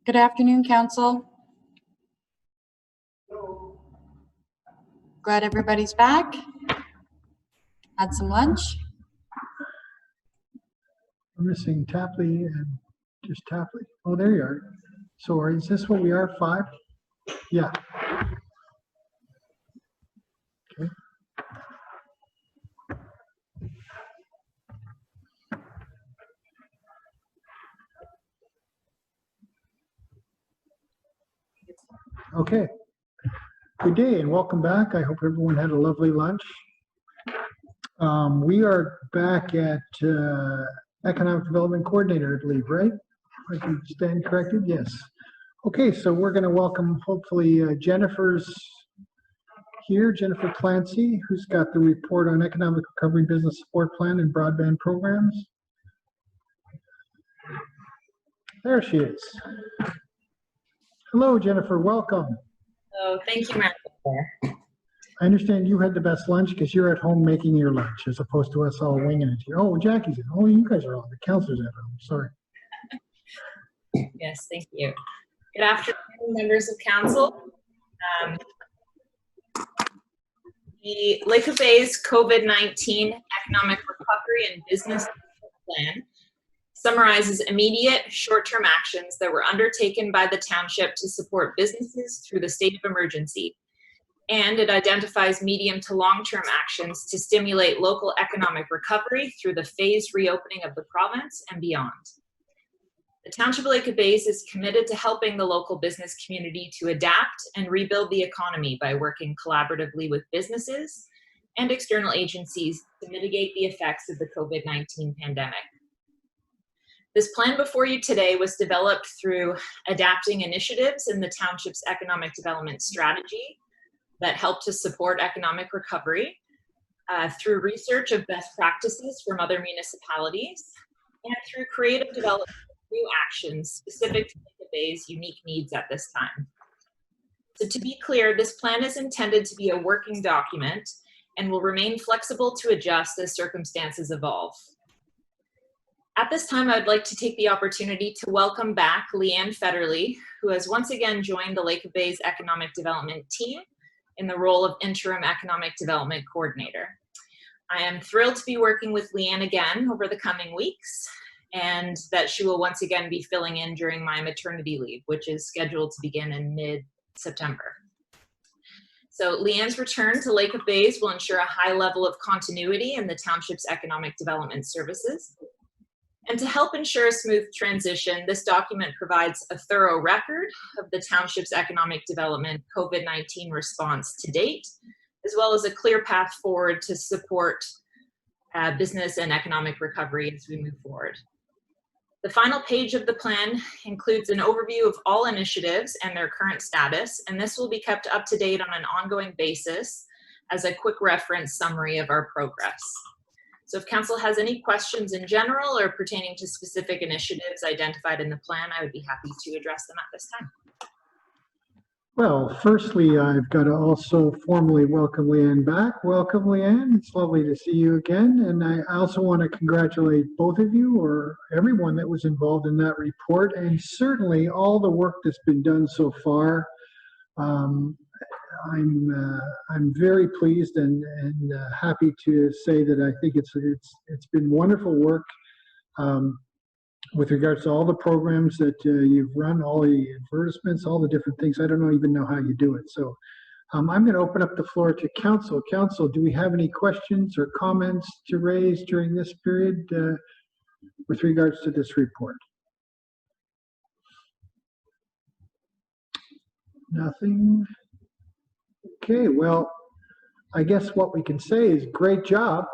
Good afternoon, Council. Glad everybody's back. Had some lunch. We're missing Tapley and just Tapley. Oh, there you are. So is this what we are, 5? Yeah. Okay. Okay. Good day and welcome back. I hope everyone had a lovely lunch. We are back at Economic Development Coordinator, I believe, right? I can stand corrected? Yes. Okay, so we're going to welcome, hopefully, Jennifer's here, Jennifer Clancy, who's got the report on Economic Recovery Business Support Plan and Broadband Programs. There she is. Hello, Jennifer, welcome. Oh, thank you, Matt. I understand you had the best lunch because you're at home making your lunch as opposed to us all winging it here. Oh, Jackie's in. Oh, you guys are all, the counselor's at home, sorry. Yes, thank you. Good afternoon, members of council. The Lake of Bay's COVID-19 Economic Recovery and Business Plan summarizes immediate short-term actions that were undertaken by the township to support businesses through the state of emergency. And it identifies medium to long-term actions to stimulate local economic recovery through the phased reopening of the province and beyond. The Township of Lake of Bays is committed to helping the local business community to adapt and rebuild the economy by working collaboratively with businesses and external agencies to mitigate the effects of the COVID-19 pandemic. This plan before you today was developed through adapting initiatives in the township's economic development strategy that help to support economic recovery through research of best practices from other municipalities and through creative development of new actions specific to Lake of Bay's unique needs at this time. So to be clear, this plan is intended to be a working document and will remain flexible to adjust as circumstances evolve. At this time, I'd like to take the opportunity to welcome back Leanne Federley, who has once again joined the Lake of Bay's Economic Development team in the role of Interim Economic Development Coordinator. I am thrilled to be working with Leanne again over the coming weeks, and that she will once again be filling in during my maternity leave, which is scheduled to begin in mid-September. So Leanne's return to Lake of Bays will ensure a high level of continuity in the township's economic development services. And to help ensure a smooth transition, this document provides a thorough record of the township's economic development COVID-19 response to date, as well as a clear path forward to support business and economic recovery as we move forward. The final page of the plan includes an overview of all initiatives and their current status, and this will be kept up to date on an ongoing basis as a quick reference summary of our progress. So if council has any questions in general or pertaining to specific initiatives identified in the plan, I would be happy to address them at this time. Well, firstly, I've got to also formally welcome Leanne back. Welcome, Leanne. It's lovely to see you again. And I also want to congratulate both of you or everyone that was involved in that report, and certainly all the work that's been done so far. I'm very pleased and happy to say that I think it's been wonderful work with regards to all the programs that you've run, all the advertisements, all the different things. I don't even know how you do it. So I'm going to open up the floor to council. Council, do we have any questions or comments to raise during this period with regards to this report? Nothing. Okay, well, I guess what we can say is great job.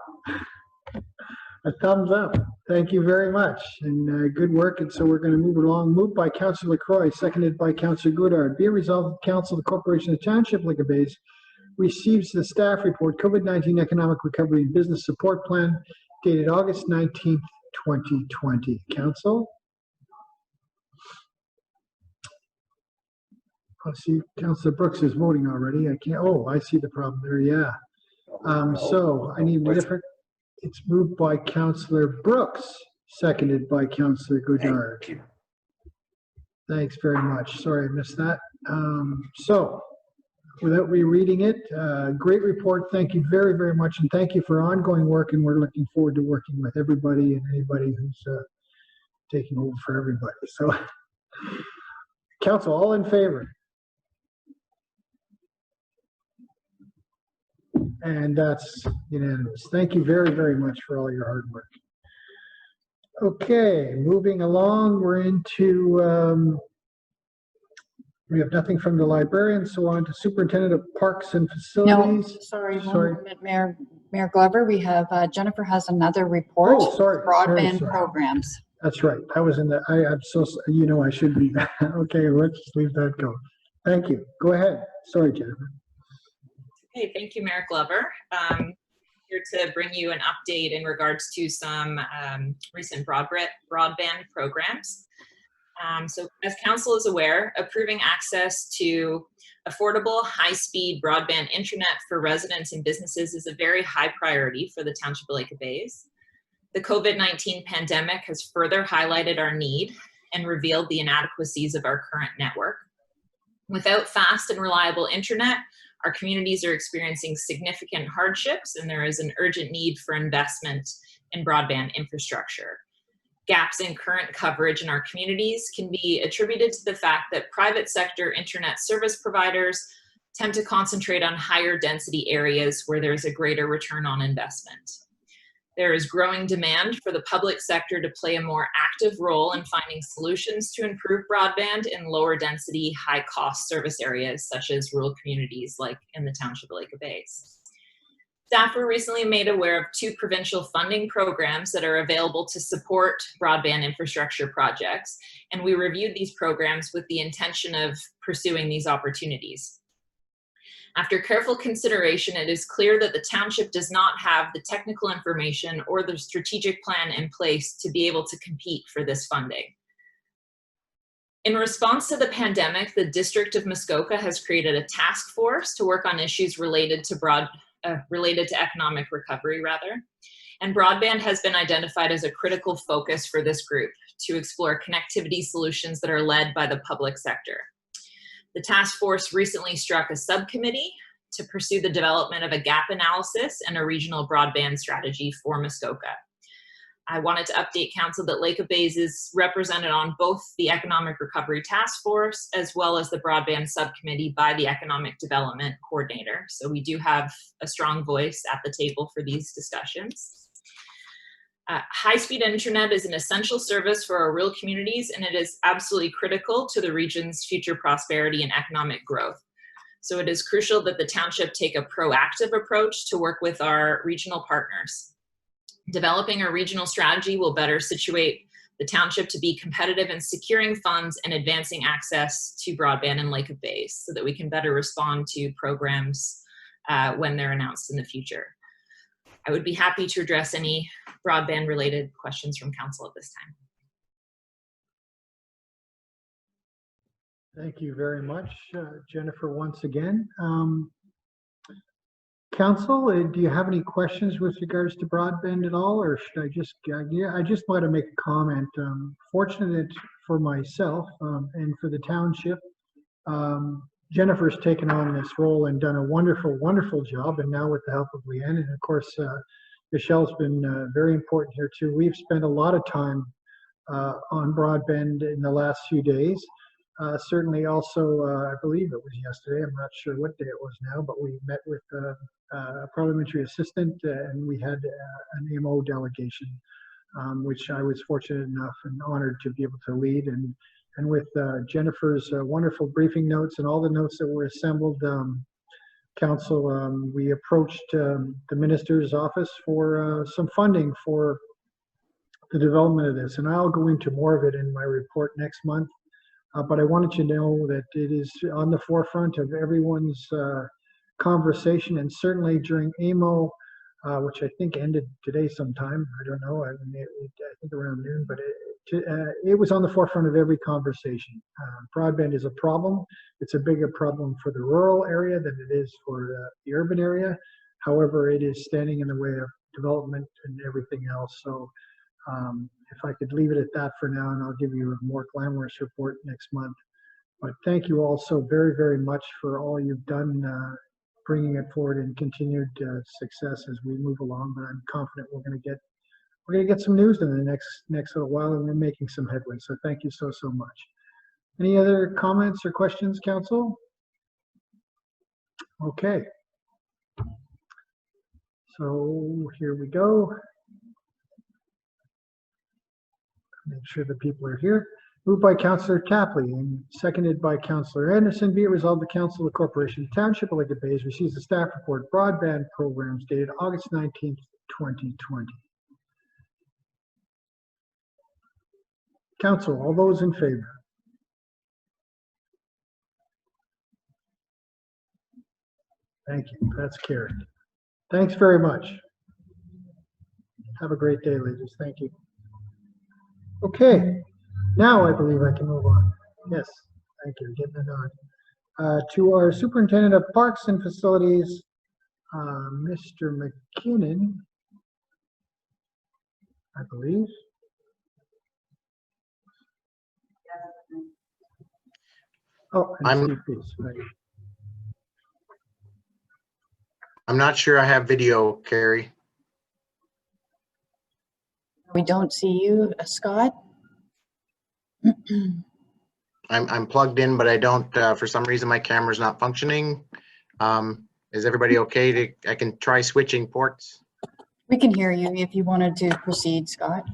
A thumbs up. Thank you very much, and good work. And so we're going to move along. Moved by Councillor LaCroix, seconded by Councillor Goodard. Be it resolved, the Council of the Corporation of Township Lake of Bays receives the staff report, COVID-19 Economic Recovery and Business Support Plan, dated August 19th, 2020. Council? I see Councillor Brooks is voting already. I can't. Oh, I see the problem there. Yeah. So I need a different. It's moved by Councillor Brooks, seconded by Councillor Goodard. Thanks very much. Sorry I missed that. So, without rereading it, great report. Thank you very, very much. And thank you for ongoing work. And we're looking forward to working with everybody and anybody who's taking over for everybody. So, Council, all in favor? And that's unanimous. Thank you very, very much for all your hard work. Okay, moving along, we're into, we have nothing from the librarian, so on to Superintendent of Parks and No, Facilities. sorry, Sorry. one moment, Mayor Glover. We have, Jennifer has another report. Oh, sorry. Broadband Sorry. programs. That's right. I was in the, I'm so, I should be, okay, let's just leave that go. Thank you. Go ahead. Sorry, Jennifer. Okay, thank you, Mayor Glover. Here to bring you an update in regards to some recent broadband programs. So as Council is aware, approving access to affordable, high-speed broadband internet for residents and businesses is a very high priority for the Township of Lake Bays. The COVID-19 pandemic has further highlighted our need and revealed the inadequacies of our current network. Without fast and reliable internet, our communities are experiencing significant hardships, and there is an urgent need for investment in broadband infrastructure. Gaps in current coverage in our communities can be attributed to the fact that private sector internet service providers tend to concentrate on higher density areas where there's a greater return on investment. There is growing demand for the public sector to play a more active role in finding solutions to improve broadband in lower density, high cost service areas such as rural communities like in the Township of Lake Bays. Staff were recently made aware of 2 provincial funding programs that are available to support broadband infrastructure projects, and we reviewed these programs with the intention of pursuing these opportunities. After careful consideration, it is clear that the Township does not have the technical information or the strategic plan in place to be able to compete for this funding. In response to the pandemic, the District of Muskoka has created a task force to work on issues related to economic recovery, and broadband has been identified as a critical focus for this group to explore connectivity solutions that are led by the public sector. The task force recently struck a subcommittee to pursue the development of a gap analysis and a regional broadband strategy for Muskoka. I wanted to update Council that Lake Bays is represented on both the Economic Recovery Task Force as well as the Broadband Subcommittee by the Economic Development Coordinator. So we do have a strong voice at the table for these discussions. High-speed internet is an essential service for our rural communities, and it is absolutely critical to the region's future prosperity and economic growth. So it is crucial that the Township take a proactive approach to work with our regional partners. Developing a regional strategy will better situate the Township to be competitive in securing funds and advancing access to broadband in Lake Bays so that we can better respond to programs when they're announced in the future. I would be happy to address any broadband related questions from Council at this time. Thank you very much, Jennifer, once again. Council, do you have any questions with regards to broadband at all, or should I just, yeah, I just want to make a comment. Fortunate for myself and for the Township, Jennifer's taken on this role and done a wonderful, wonderful job, and now with the help of Leanne, and of course, Michelle's been very important here too. We've spent a lot of time on broadband in the last few days. Certainly also, I believe it was yesterday, I'm not sure what day it was now, but we met with a parliamentary assistant and we had an AMO delegation, which I was fortunate enough and honored to be able to lead. And with Jennifer's wonderful briefing notes and all the notes that were assembled, Council, we approached the Minister's office for some funding for the development of this. And I'll go into more of it in my report next month. But I wanted you to know that it is on the forefront of everyone's conversation, and certainly during AMO, which I think ended today sometime. I don't know. I think around noon, but it was on the forefront of every conversation. Broadband is a problem. It's a bigger problem for the rural area than it is for the urban area. However, it is standing in the way of development and everything else. So If I could leave it at that for now, and I'll give you a more glamorous report next month. But thank you all so very, very much for all you've done, bringing it forward and continued success as we move along. But I'm confident we're going to get some news in the next little while, and we're making some headway. So thank you so much. Any other comments or questions, Council? Okay. So here we go. Make sure the people are here. Moved by Councillor Tapley and seconded by Councillor Anderson. Be it resolved, the Council of the Corporation Township of Lake Bays receives the staff report broadband programs dated August 19th, 2020. Council, all those in favor? Thank you. That's carried. Thanks very much. Have a great day, ladies. Thank you. Okay, now I believe I can move on. Yes, thank you. Getting it on. To our Superintendent of Parks and Facilities, Mr. McKinnon, I believe. Oh, I'm not sure I have video, Carrie. We don't see you, Scott. I'm plugged in, but I don't, for some reason, my camera's not functioning. Is everybody okay I can try switching ports? We can hear you if you wanted to proceed, Scott.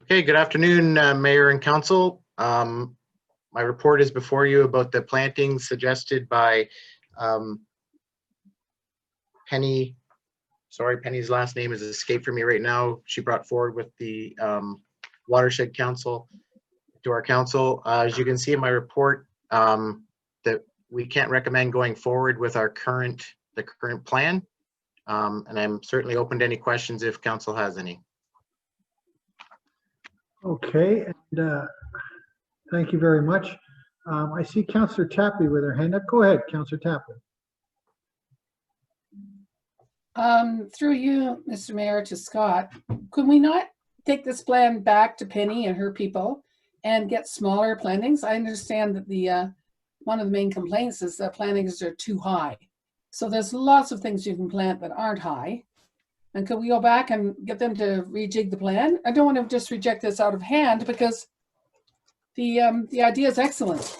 Okay, good afternoon, Mayor and Council. My report is before you about the plantings suggested by Penny. Sorry, Penny's last name has escaped from me right now. She brought forward with the Watershed Council to our council. As you can see in my report, that we can't recommend going forward with the current plan. And I'm certainly open to any questions if council has any. Okay, and thank you very much. I see Councillor Tapley with her hand up. Go ahead, Councillor Tapley. Through you, Mr. Mayor, to Scott, could we not take this plan back to Penny and her people and get smaller plantings? I understand that the one of the main complaints is that plantings are too high. So there's lots of things you can plant that aren't high. And could we go back and get them to rejig the plan? I don't want to just reject this out of hand because the idea is excellent.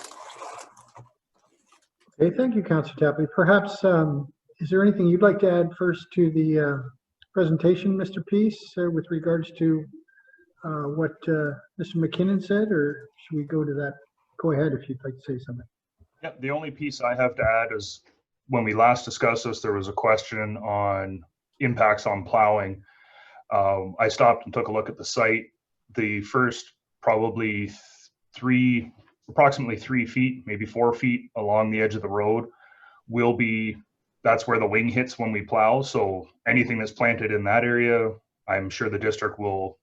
Okay, thank you, Councillor Tapley. Perhaps is there anything you'd like to add first to the presentation, Mr. Peace, with regards to what Mr. McKinnon said, or should we go to that? Go ahead if you'd like to say something. Yeah, the only piece I have to add is when we last discussed this, there was a question on impacts on plowing. I stopped and took a look at the site. The first probably approximately 3 feet, maybe 4 feet along the edge of the road will be, that's where the wing hits when we plow. So anything that's planted in that area, I'm sure the district will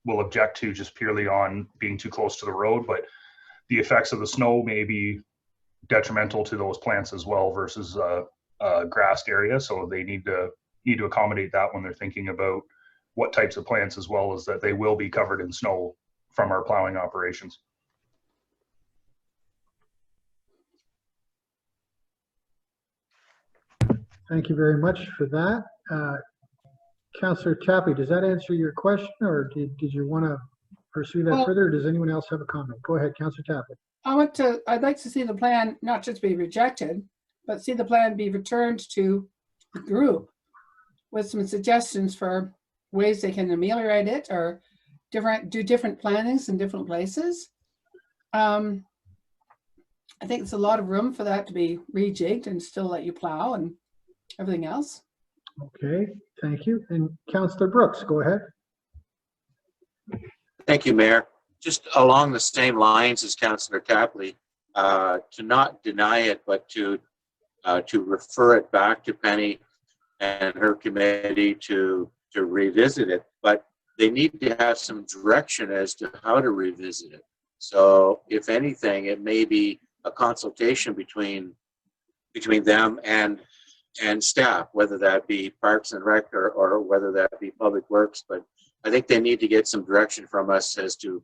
object to just purely on being too close to the road, but the effects of the snow may be detrimental to those plants as well versus a grassed area. So they need to accommodate that when they're thinking about what types of plants, as well as that they will be covered in snow from our plowing operations. Thank you very much for that. Councillor Tapley, does that answer your question, or did you want to pursue that further, or does anyone else have a comment? Go ahead, Councillor Tapley. I'd like to see the plan not just be rejected, but see the plan be returned to the group with some suggestions for ways they can ameliorate it or do different plannings in different places. I think there's a lot of room for that to be rejigged and still let you plow and everything else. Okay, thank you. And Councillor Brooks, go ahead. Thank you, Mayor. Just along the same lines as Councillor Tapley, to not deny it, but to refer it back to Penny and her committee to revisit it. But they need to have some direction as to how to revisit it. So if anything, it may be a consultation between them and staff, whether that be Parks and Rec or whether that be Public Works. But I think they need to get some direction from us as to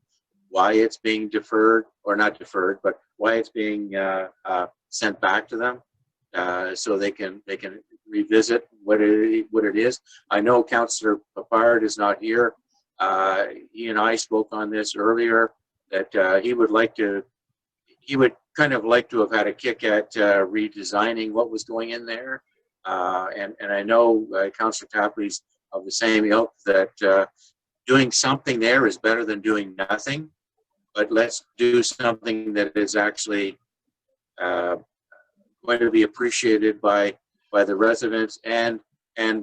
why it's being deferred, or not deferred, but why it's being sent back to them, so they can revisit what it is. I know Councillor Papard is not here. He and I spoke on this earlier, that he would kind of like to have had a kick at redesigning what was going in there. And I know Councillor Tapley's of the same ilk, that doing something there is better than doing nothing. But let's do something that is actually going to be appreciated by the residents and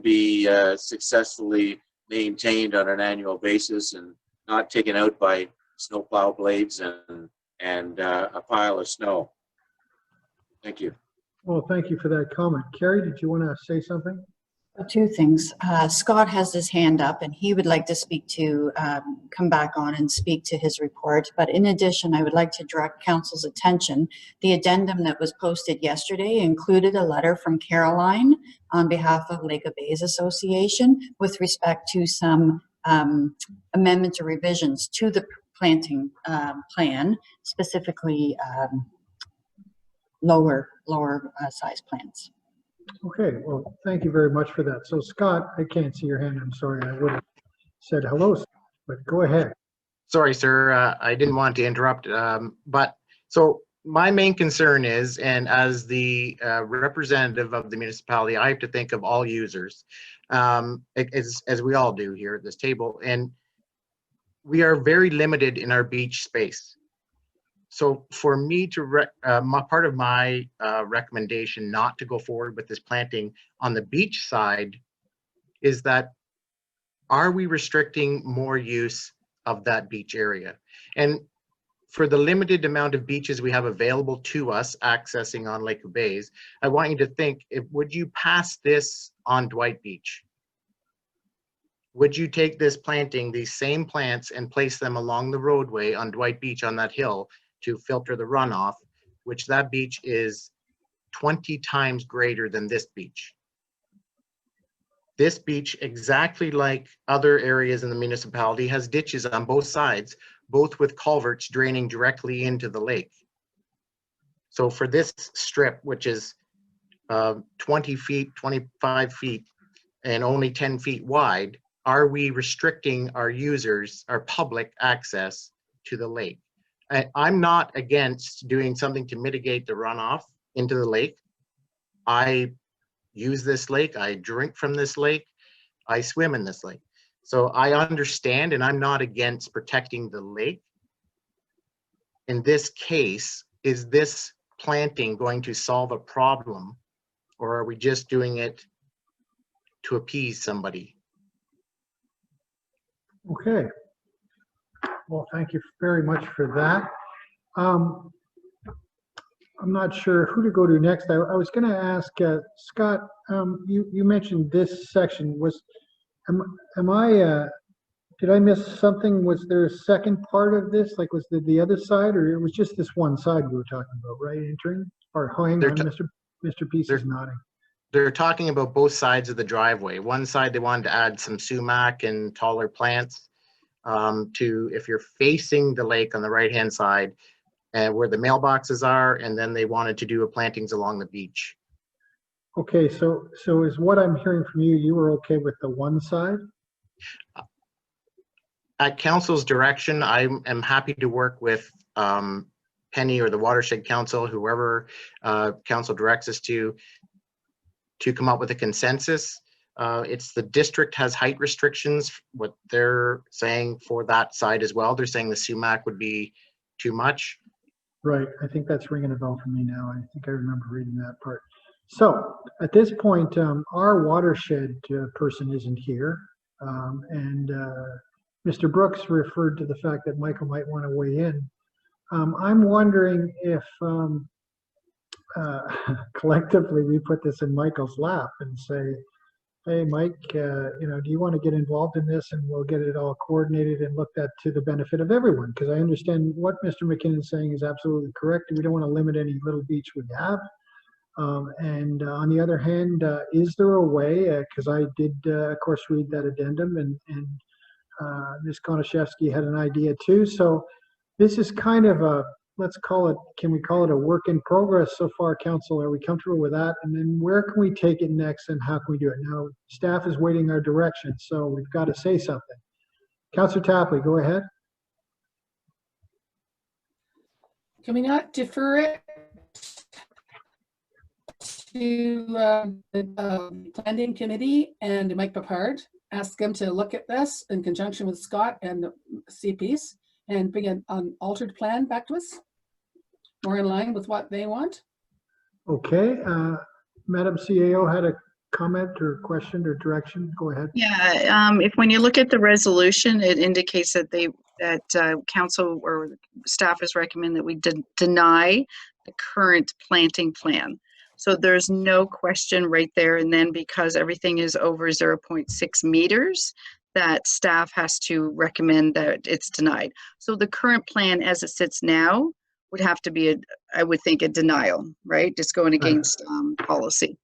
be successfully maintained on an annual basis, and not taken out by snowplow blades and a pile of snow. Thank you. Well, thank you for that comment. Carrie, did you want to say something? Two things. Scott has his hand up and he would like to speak to, come back on and speak to his report. But in addition, I would like to direct council's attention. The addendum that was posted yesterday included a letter from Caroline on behalf of Lake of Bays Association with respect to some amendments or revisions to the planting plan, specifically lower size plants. Okay, well, thank you very much for that. So Scott, I can't see your hand. I'm sorry. I would have said hello, but go ahead. Sorry, sir. I didn't want to interrupt. But so my main concern is, and as the representative of the municipality, I have to think of all users, as we all do here at this table. And we are very limited in our beach space. So for me to, part of my recommendation not to go forward with this planting on the beach side is that, are we restricting more use of that beach area? And for the limited amount of beaches we have available to us accessing on Lake of Bays, I want you to think, would you pass this on Dwight Beach? Would you take this planting, these same plants, and place them along the roadway on Dwight Beach on that hill to filter the runoff, which that beach is 20 times greater than this beach? This beach, exactly like other areas in the municipality, has ditches on both sides, both with culverts draining directly into the lake. So for this strip, which is 20 feet, 25 feet, and only 10 feet wide, are we restricting our users, our public access to the lake? I'm not against doing something to mitigate the runoff into the lake. I use this lake, I drink from this lake, I swim in this lake. So I understand, and I'm not against protecting the lake. In this case, is this planting going to solve a problem, or are we just doing it to appease somebody? Okay. Well, thank you very much for that. I'm not sure who to go to next. I was going to ask Scott. You mentioned this section. Did I miss something? Was there a second part of this? Like, was the other side, or it was just this one side we were talking about, right? Entering or hang on, Mr. Peace is nodding. They're talking about both sides of the driveway. One side they wanted to add some sumac and taller plants. If you're facing the lake on the right-hand side, where the mailboxes are, and then they wanted to do plantings along the beach. Okay, so is what I'm hearing from you, you were okay with the one side? At council's direction, I am happy to work with Penny or the Watershed Council, whoever council directs us to come up with a consensus. It's the district has height restrictions, what they're saying for that side as well. They're saying the sumac would be too much. Right, I think that's ringing a bell for me now. I think I remember reading that part. So at this point, our watershed person isn't here. And Mr. Brooks referred to the fact that Michael might want to weigh in. I'm wondering if collectively we put this in Michael's lap and say, hey, Mike, do you want to get involved in this, and we'll get it all coordinated and looked at to the benefit of everyone? Because I understand what Mr. McKinnon is saying is absolutely correct. We don't want to limit any little beach we have. And on the other hand, is there a way, because I did, of course, read that addendum, and Ms. Konashevsky had an idea too. So this is kind of a, let's call it, can we call it a work in progress so far, Council? Are we comfortable with that? And then where can we take it next and how can we do it? Now, staff is waiting our direction, so we've got to say something. Councillor Tapley, go ahead. Can we not defer it to the planning committee and Mike Papard? Ask them to look at this in conjunction with Scott and the CPs and bring an altered plan back to us, more in line with what they want. Okay, Madam CAO had a comment or question or direction. Go ahead. Yeah, if when you look at the resolution, it indicates that council or staff is recommend that we deny the current planting plan. So there's no question right there. And then because everything is over 0.6 meters, that staff has to recommend that it's denied. So the current plan as it sits now would have to be, I would think, a denial, right? Just going against policy.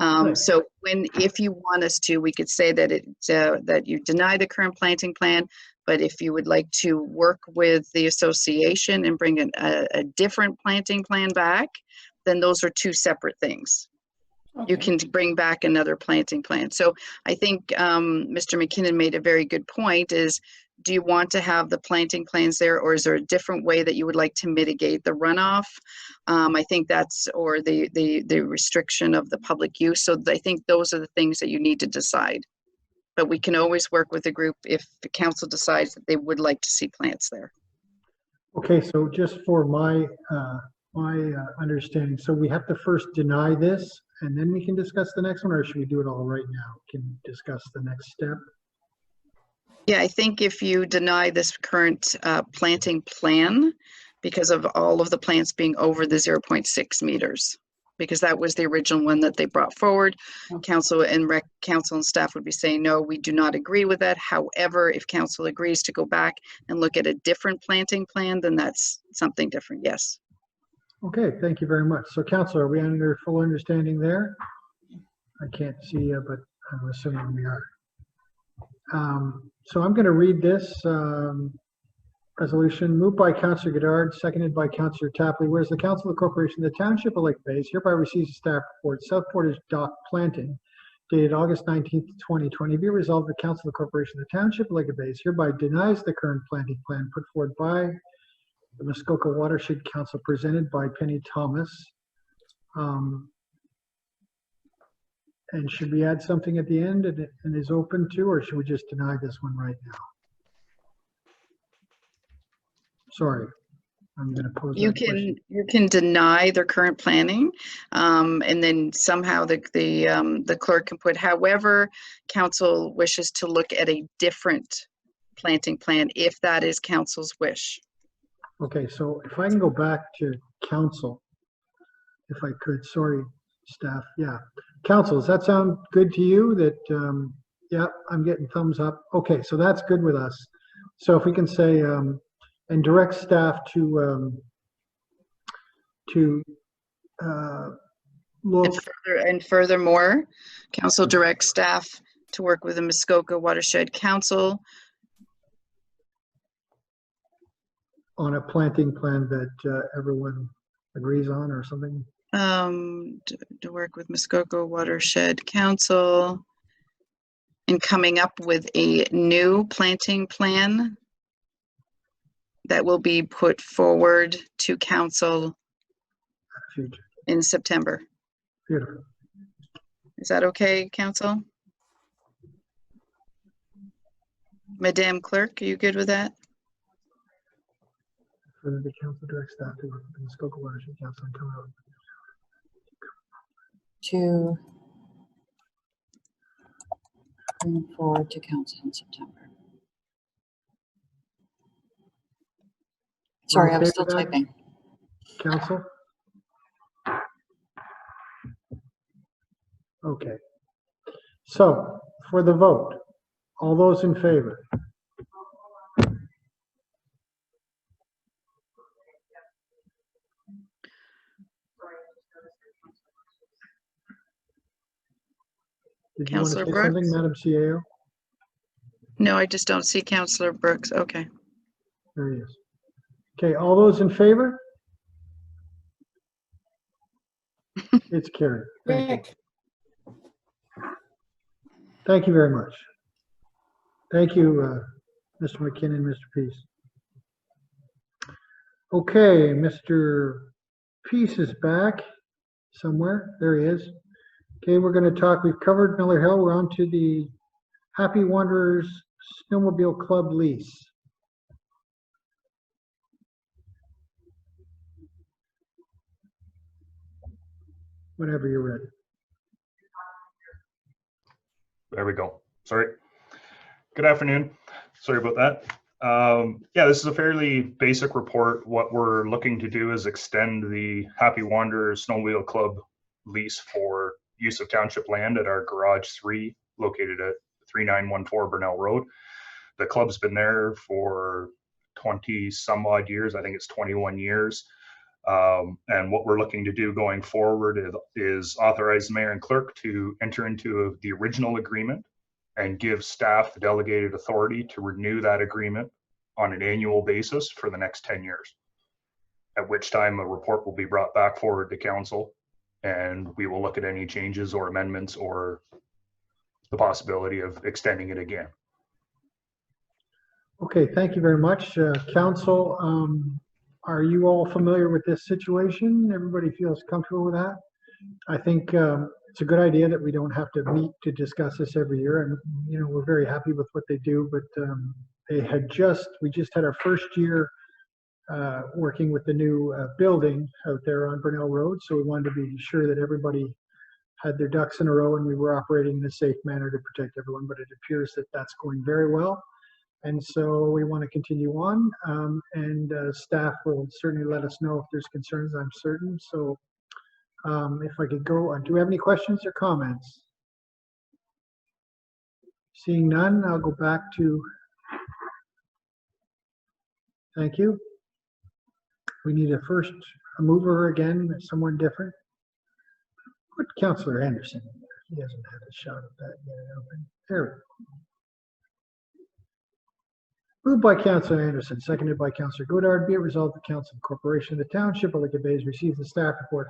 So if you want us to, we could say that that you deny the current planting plan, but if you would like to work with the association and bring a different planting plan back, then those are two separate things. Okay. You can bring back another planting plan. So I think Mr. McKinnon made a very good point is, do you want to have the planting plans there, or is there a different way that you would like to mitigate the runoff? I think that's, or the restriction of the public use. So I think those are the things that you need to decide. But we can always work with the group if the council decides that they would like to see plants there. Okay, so just for my understanding, so we have to first deny this and then we can discuss the next one, or should we do it all right now? Can we discuss the next step? Yeah, I think if you deny this current planting plan because of all of the plants being over the 0.6 meters, because that was the original one that they brought forward. Council and staff would be saying, no, we do not agree with that. However, if council agrees to go back and look at a different planting plan, then that's something different, yes. Okay, thank you very much. So council, are we under full understanding there? I can't see you, but I'm assuming we are. So I'm going to read this resolution moved by Councillor Goddard, seconded by Councillor Tapley. Whereas the Council of the Corporation of the Township of Lake Bays hereby receives a staff report, South Portage Dock Planting, dated August 19th, 2020. Be resolved, the Council of the Corporation of the Township of Lake Bays hereby denies the current planting plan put forward by the Muskoka Watershed Council, presented by Penny Thomas. And should we add something at the end and is open to, or should we just deny this one right now? Sorry, I'm going to pose that question. You can deny their current planning, and then somehow the clerk can put, however, council wishes to look at a different planting plan if that is council's wish. Okay, so if I can go back to council, if I could, sorry, staff. Yeah, council, does that sound good to you? That, yeah, I'm getting thumbs up. Okay, so that's good with us. So if we can say, and direct staff to look. And furthermore, council directs staff to work with the Muskoka Watershed Council on a planting plan that everyone agrees on, or something? To work with Muskoka Watershed Council in coming up with a new planting plan that will be put forward to council in September. Beautiful. Is that okay, council? Madam Clerk, are you good with that? Further, the council directs staff to work with the Muskoka Watershed Council and come out to bring forward to council in September. Sorry, I was still typing. Council? Okay. So, for the vote, all those in favor? Did you want to say something, Madam CAO? No, I just don't see Councillor Brooks. Okay. There he is. Okay, all those in favor? It's carried. Thank you. Rick, Thank you very much. Thank you, Mr. McKinnon, Mr. Peace. Okay, Mr. Peace is back somewhere. There he is. Okay, we're going to talk. We've covered Miller Hill. We're on to the Happy Wanderers Snowmobile Club lease. Whenever you're ready. There we go. Sorry. Good afternoon. Sorry about that. Yeah, this is a fairly basic report. What we're looking to do is extend the Happy Wanderers Snowmobile Club lease for use of township land at our Garage 3 located at 3914 Burnell Road. The club's been there for 20 some odd years. I think it's 21 years. And what we're looking to do going forward is authorize the mayor and clerk to enter into the original agreement and give staff the delegated authority to renew that agreement on an annual basis for the next 10 years, at which time a report will be brought back forward to council, and we will look at any changes or amendments or the possibility of extending it again. Okay, thank you very much. Council, are you all familiar with this situation? Everybody feels comfortable with that? I think it's a good idea that we don't have to meet to discuss this every year. And, you know, we're very happy with what they do, but we just had our first year working with the new building out there on Burnell Road. So we wanted to be sure that everybody had their ducks in a row and we were operating in a safe manner to protect everyone, but it appears that that's going very well. And so we want to continue on, and staff will certainly let us know if there's concerns, I'm certain. So if I could go on, do we have any questions or comments? Seeing none, I'll go back to, thank you. We need a mover again, someone different. Put Councillor Anderson in there. He hasn't had a shot at that yet, I don't think. There we go. Moved by Councillor Anderson, seconded by Councillor Godard. Be it resolved the Council of Corporation of the Township of Lake Bays receives the staff report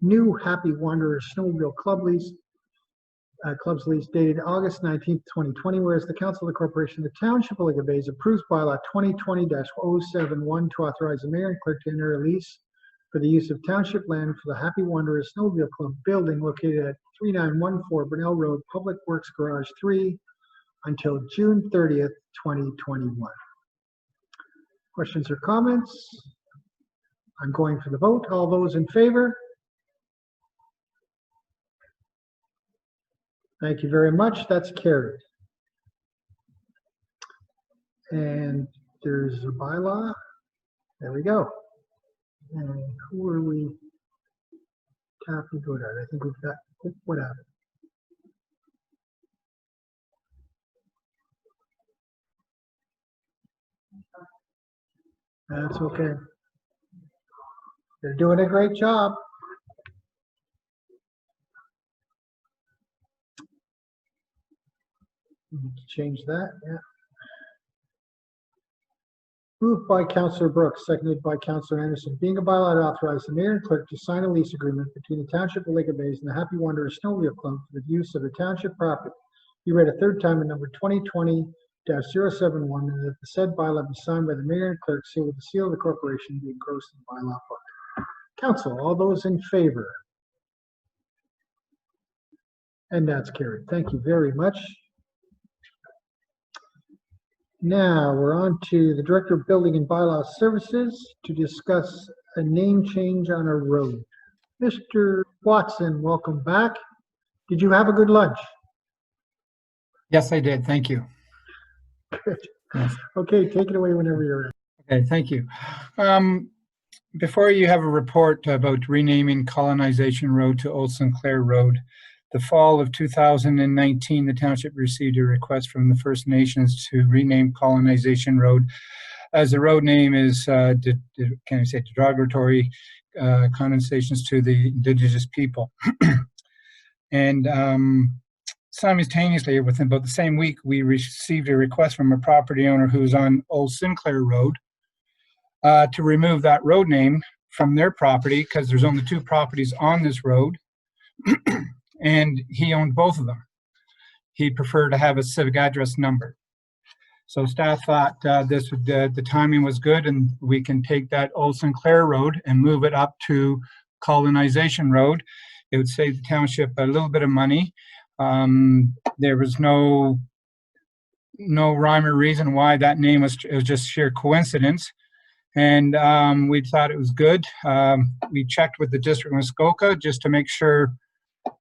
new Happy Wanderers Snowmobile Club's lease dated August 19th, 2020, whereas the Council of the Corporation of the Township of Lake Bays approves Bylaw 2020-071 to authorize the mayor and clerk to enter a lease for the use of township land for the Happy Wanderers Snowmobile Club building located at 3914 Burnell Road, Public Works Garage 3, until June 30th, 2021. Questions or comments? I'm going for the vote. All those in favor? Thank you very much. That's carried. And there's a bylaw. There we go. And who are we? Tapping Godard. I think we've got, what happened? That's okay. They're doing a great job. We need to change that, yeah. Moved by Councillor Brooks, seconded by Councillor Anderson. Being a bylaw to authorize the mayor and clerk to sign a lease agreement between the Township of Lake Bays and the Happy Wanderers Snowmobile Club for the use of the township property. Be read a third time in number 2020-071, and that the said bylaw be signed by the mayor and clerk, sealed with the seal of the corporation, being engrossed in the bylaw book. Council, all those in favor? And that's carried. Thank you very much. Now we're on to the Director of Building and Bylaw Services to discuss a name change on a road. Mr. Watson, welcome back. Did you have a good lunch? Yes, I did. Thank you. Good. Yes. Okay, take it away whenever you're ready. Okay, thank you. Before you have a report about renaming Colonization Road to Old Sinclair Road, the fall of 2019, the township received a request from the First Nations to rename Colonization Road, as the road name is, derogatory connotations to the Indigenous people. And simultaneously, within about the same week, we received a request from a property owner who's on Old Sinclair Road to remove that road name from their property because there's only 2 properties on this road, and he owned both of them. He'd prefer to have a civic address number. So staff thought the timing was good, and we can take that Old Sinclair Road and move it up to Colonization Road. It would save the township a little bit of money. There was no rhyme or reason why that name was. It was just sheer coincidence, and we thought it was good. We checked with the district of Muskoka just to make sure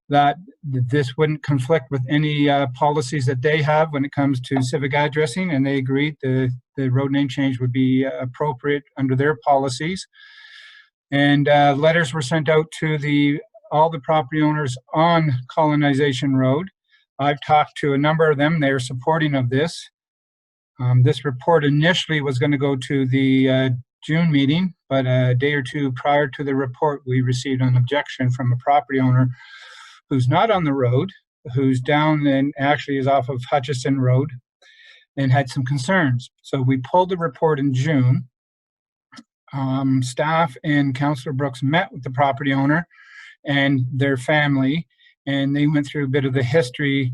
that this wouldn't conflict with any policies that they have when it comes to civic addressing, and they agreed the road name change would be appropriate under their policies. And letters were sent out to all the property owners on Colonization Road. I've talked to a number of them. They're supporting of this. This report initially was going to go to the June meeting, but a day or 2 prior to the report, we received an objection from a property owner who's not on the road, who's down and actually is off of Hutchison Road, and had some concerns. So we pulled the report in June. Staff and Councillor Brooks met with the property owner and their family, and they went through a bit of the history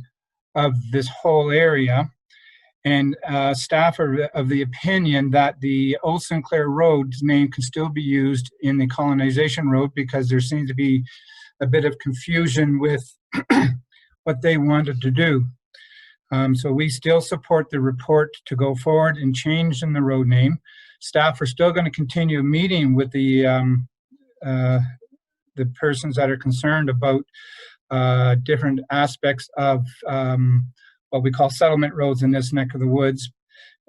of this whole area. And staff are of the opinion that the Old Sinclair Road's name can still be used in the Colonization Road because there seems to be a bit of confusion with what they wanted to do. So we still support the report to go forward and change in the road name. Staff are still going to continue meeting with the persons that are concerned about different aspects of what we call settlement roads in this neck of the woods,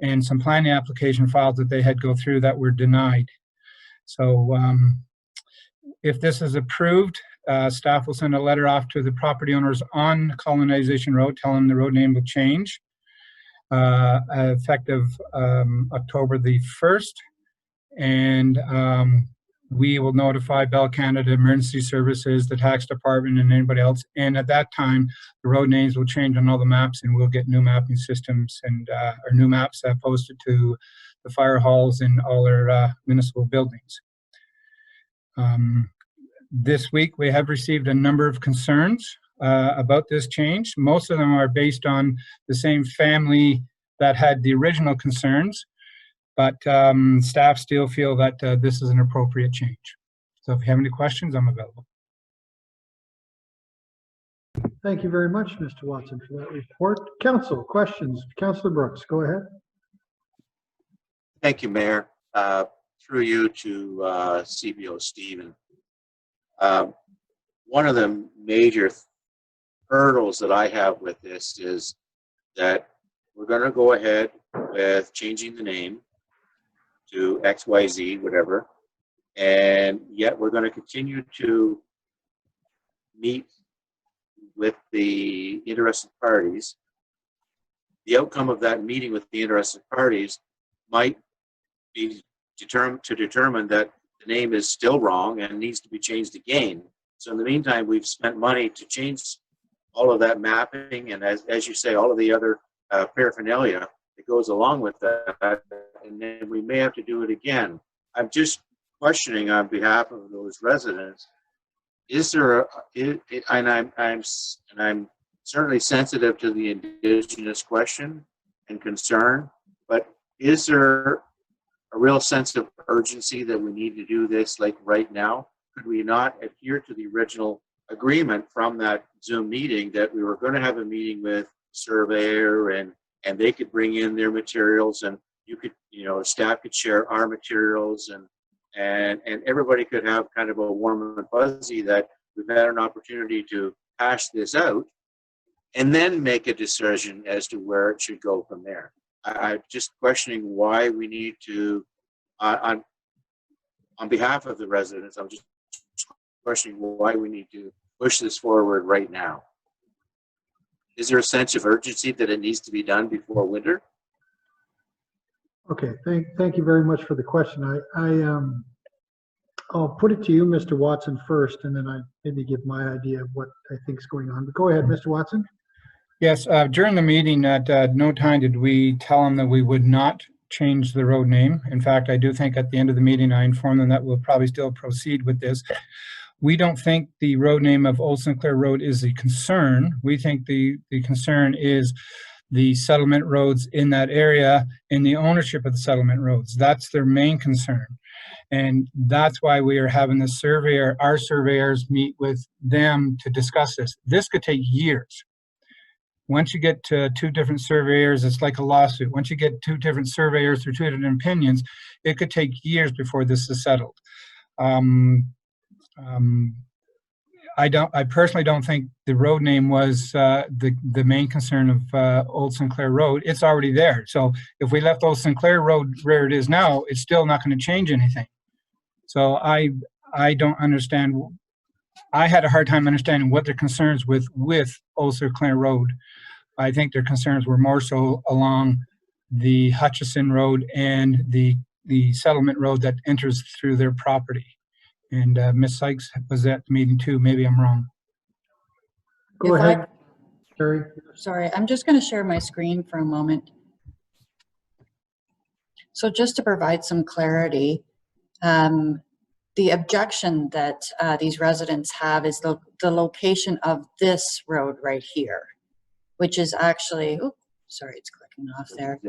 and some planning application files that they had go through that were denied. So if this is approved, staff will send a letter off to the property owners on Colonization Road, telling them the road name will change effective October the 1st. And we will notify Bell Canada Emergency Services, the tax department, and anybody else. And at that time, the road names will change on all the maps, and we'll get new mapping systems and or new maps posted to the fire halls in all our municipal buildings. This week, we have received a number of concerns about this change. Most of them are based on the same family that had the original concerns, but staff still feel that this is an appropriate change. So if you have any questions, I'm available. Thank you very much, Mr. Watson, for that report. Council, questions? Councillor Brooks, go ahead. Thank you, Mayor. Through you to CBO Stephen. One of the major hurdles that I have with this is that we're going to go ahead with changing the name to XYZ, whatever, and yet we're going to continue to meet with the interested parties. The outcome of that meeting with the interested parties might be determine that the name is still wrong and needs to be changed again. So in the meantime, we've spent money to change all of that mapping, and as you say, all of the other paraphernalia that goes along with that, and then we may have to do it again. I'm just questioning on behalf of those residents, is there and I'm certainly sensitive to the Indigenous question and concern, but is there a real sense of urgency that we need to do this like right now? Could we not adhere to the original agreement from that Zoom meeting that we were going to have a meeting with surveyor and they could bring in their materials, and you could, staff could share our materials, and everybody could have kind of a warm and fuzzy that we've had an opportunity to hash this out and then make a decision as to where it should go from there. I'm just questioning why we need to, on behalf of the residents, I'm just questioning why we need to push this forward right now. Is there a sense of urgency that it needs to be done before winter? Okay, thank you very much for the question. I'll put it to you, Mr. Watson, first, and then I maybe give my idea of what I think is going on. But go ahead, Mr. Watson. Yes, during the meeting, at no time did we tell them that we would not change the road name. In fact, I do think at the end of the meeting, I informed them that we'll probably still proceed with this. We don't think the road name of Old Sinclair Road is a concern. We think the concern is the settlement roads in that area and the ownership of the settlement roads. That's their main concern. And that's why we are having the surveyor, our surveyors meet with them to discuss this. This could take years. Once you get to two different surveyors, it's like a lawsuit. Once you get two different surveyors through two different opinions, it could take years before this is settled. I personally don't think the road name was the main concern of Old Sinclair Road. It's already there. So if we left Old Sinclair Road where it is now, it's still not going to change anything. So I don't understand. I had a hard time understanding what their concerns with Old Sinclair Road. I think their concerns were more so along the Hutchison Road and the settlement road that enters through their property. And Ms. Sykes was at the meeting too. Maybe I'm wrong. Go ahead, Terry. Sorry, I'm just going to share my screen for a moment. So just to provide some clarity, the objection that these residents have is the location of this road right here, which is actually, oops, sorry, it's clicking off there,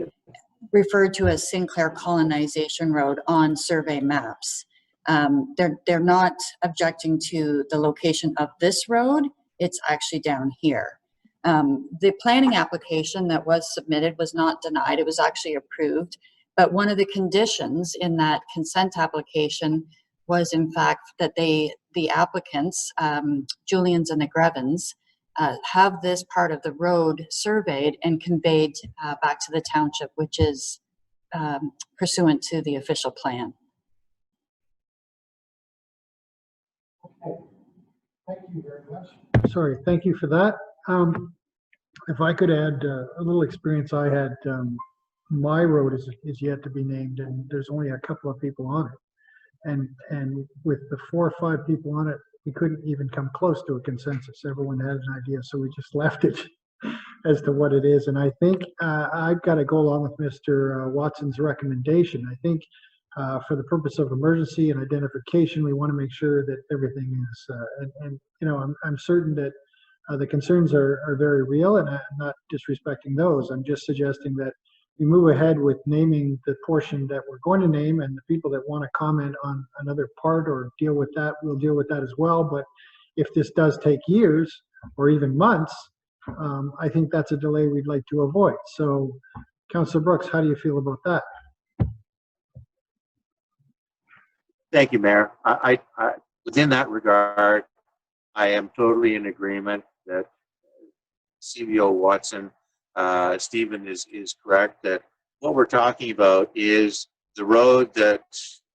referred to as Sinclair Colonization Road on survey maps. They're not objecting to the location of this road. It's actually down here. The planning application that was submitted was not denied. It was actually approved. But one of the conditions in that consent application was, in fact, that the applicants, Julians and the Grevens, have this part of the road surveyed and conveyed back to the township, which is pursuant to the official plan. Thank you very much. Sorry, thank you for that. If I could add a little experience I had, my road is yet to be named, and there's only a couple of people on it. And with the 4 or 5 people on it, we couldn't even come close to a consensus. Everyone had an idea, so we just left it as to what it is. And I think I've got to go along with Mr. Watson's recommendation. I think for the purpose of emergency and identification, we want to make sure that everything is, and you know, I'm certain that the concerns are very real, and I'm not disrespecting those. I'm just suggesting that we move ahead with naming the portion that we're going to name, and the people that want to comment on another part or deal with that, we'll deal with that as well. But if this does take years or even months, I think that's a delay we'd like to avoid. So, Councillor Brooks, how do you feel about that? Thank you, Mayor. I within that regard, I am totally in agreement that CBO Watson, Stephen is correct that what we're talking about is the road that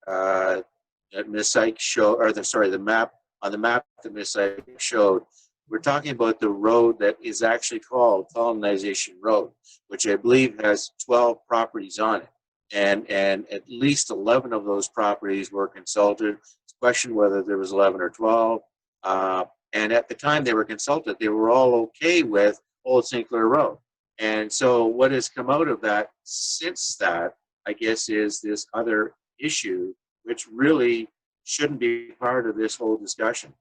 that Ms. Sykes showed, or the map on the map that Ms. Sykes showed. We're talking about the road that is actually called Colonization Road, which I believe has 12 properties on it. And at least 11 of those properties were consulted. It's a question whether there was 11 or 12. And at the time they were consulted, they were all okay with Old Sinclair Road. And so what has come out of that since that, I guess, is this other issue, which really shouldn't be part of this whole discussion.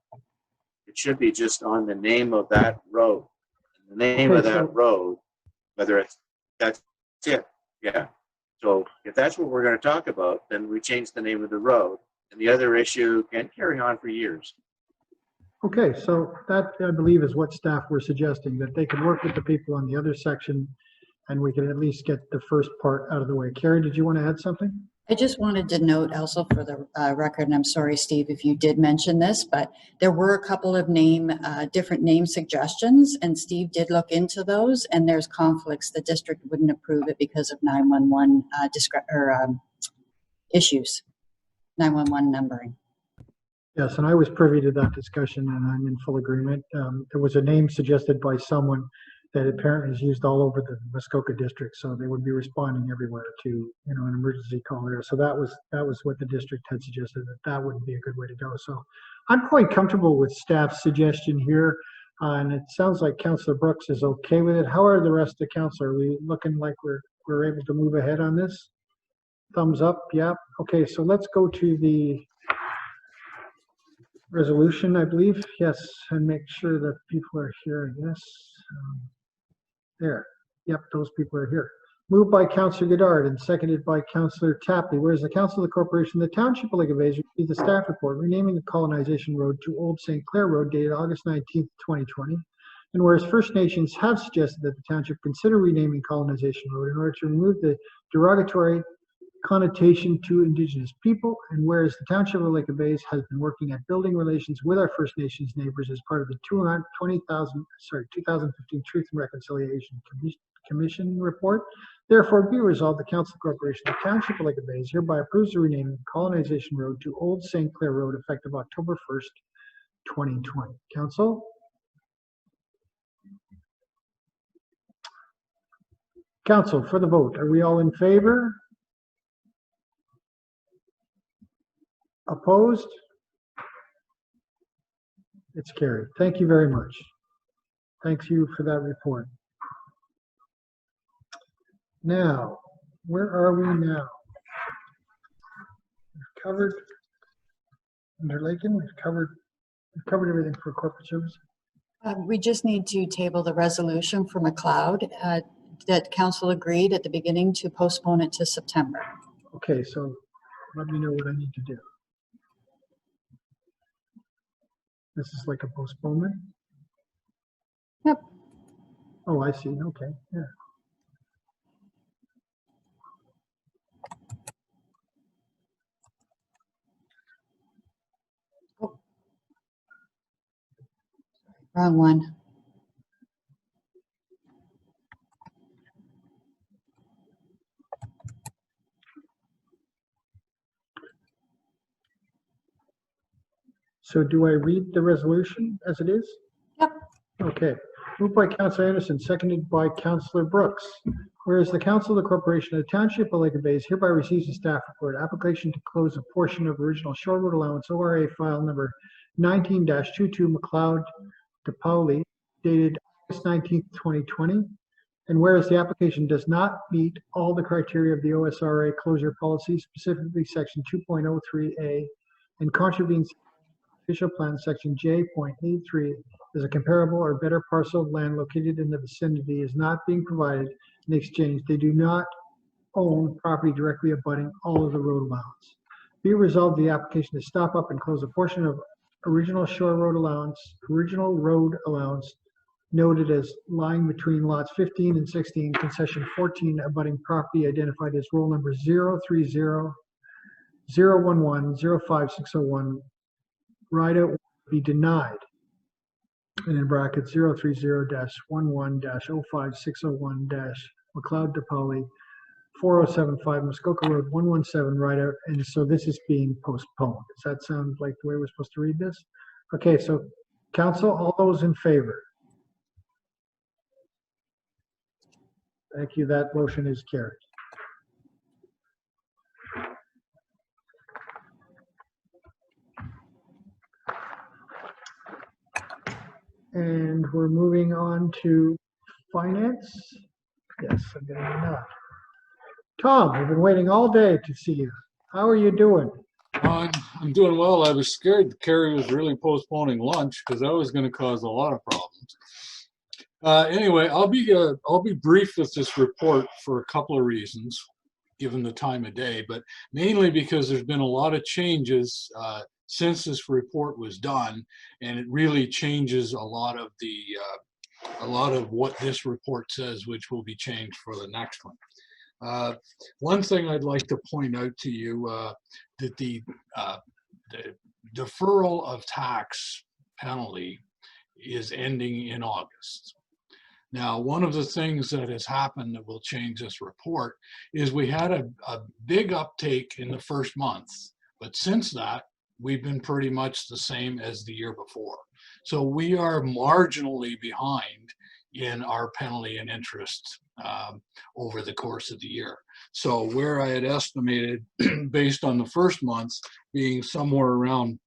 It should be just on the name of that road. And the name of that road, whether it's, that's it, yeah. So if that's what we're going to talk about, then we change the name of the road. And the other issue can carry on for years. Okay, so that, I believe, is what staff were suggesting, that they could work with the people on the other section and we can at least get the first part out of the way. Carrie, did you want to add something? I just wanted to note also for the record, and I'm sorry, Steve, if you did mention this, but there were a couple of different name suggestions, and Steve did look into those, and there's conflicts. The district wouldn't approve it because of 911 issues, 911 numbering. Yes, and I was privy to that discussion, and I'm in full agreement. There was a name suggested by someone that apparently is used all over the Muskoka district, so they would be responding everywhere to, you know, an emergency call there. So that was what the district had suggested, that wouldn't be a good way to go. So I'm quite comfortable with staff's suggestion here. And it sounds like Councillor Brooks is okay with it. How are the rest of the council? Are we looking like we're able to move ahead on this? Thumbs up, yeah. Okay, so let's go to the resolution, I believe. Yes, and make sure that people are here. Yes. There. Yep, those people are here. Moved by Councillor Goddard and seconded by Councillor Tapley. Whereas the Council of the Corporation, the Township of Lake of Bays received the staff report renaming the Colonization Road to Old St. Clair Road dated August 19th, 2020. And whereas First Nations have suggested that the Township consider renaming Colonization Road in order to remove the derogatory connotation to Indigenous people, and whereas the Township of Lake of Bays has been working at building relations with our First Nations neighbors as part of the 2015 Truth and Reconciliation Commission report, therefore be resolved the Council Corporation of the Township of Lake of Bays hereby approves the renaming of Colonization Road to Old St. Clair Road effective October 1st, 2020. Council? Council, for the vote, are we all in favor? Opposed? It's carried. Thank you very much. Thanks you for that report. Now, where are we now? We've covered Interlaken. We've covered everything for corporate service. We just need to table the resolution for McLeod that council agreed at the beginning to postpone it to September. Okay, so let me know what I need to do. This is like a postponement? Yep. Oh, I see. Okay, yeah. Oh. Wrong one. So do I read the resolution as it is? Yep. Okay. Moved by Councillor Anderson, seconded by Councillor Brooks. Whereas the Council of the Corporation of the Township of Lake of Bays hereby receives a staff report application to close a portion of original shore road allowance ORA file number 19-22 McLeod to Pauli dated August 19th, 2020. And whereas the application does not meet all the criteria of the OSRA closure policy, specifically section 2.03A, and contravenes official plan section J.83 is a comparable or better parcel of land located in the vicinity is not being provided in exchange. They do not own property directly abutting all of the road allowance. Be resolved the application to stop up and close a portion of original road allowance noted as lying between lots 15 and 16, concession 14, abutting property identified as roll number 030 011 05601. Right out be denied, and in brackets 030-11-05601- McLeod to Pauli, 4075 Muskoka Road, 117 right out, and so this is being postponed. Does that sound like the way we're supposed to read this? Okay, so council, all those in favor? Thank you, that motion is carried. And we're moving on to finance. Yes, I'm getting a nod. Tom, we've been waiting all day to see you. How are you doing? I'm doing well. I was scared Carrie was really postponing lunch because that was going to cause a lot of problems. Anyway, I'll be brief with this report for a couple of reasons, given the time of day, but mainly because there's been a lot of changes since this report was done, and it really changes a lot of what this report says, which will be changed for the next one. One thing I'd like to point out to you that the deferral of tax penalty is ending in August. Now, one of the things that has happened that will change this report is we had a big uptake in the first month, but since that, we've been pretty much the same as the year before. So we are marginally behind in our penalty and interest over the course of the year. So where I had estimated based on the first month being somewhere around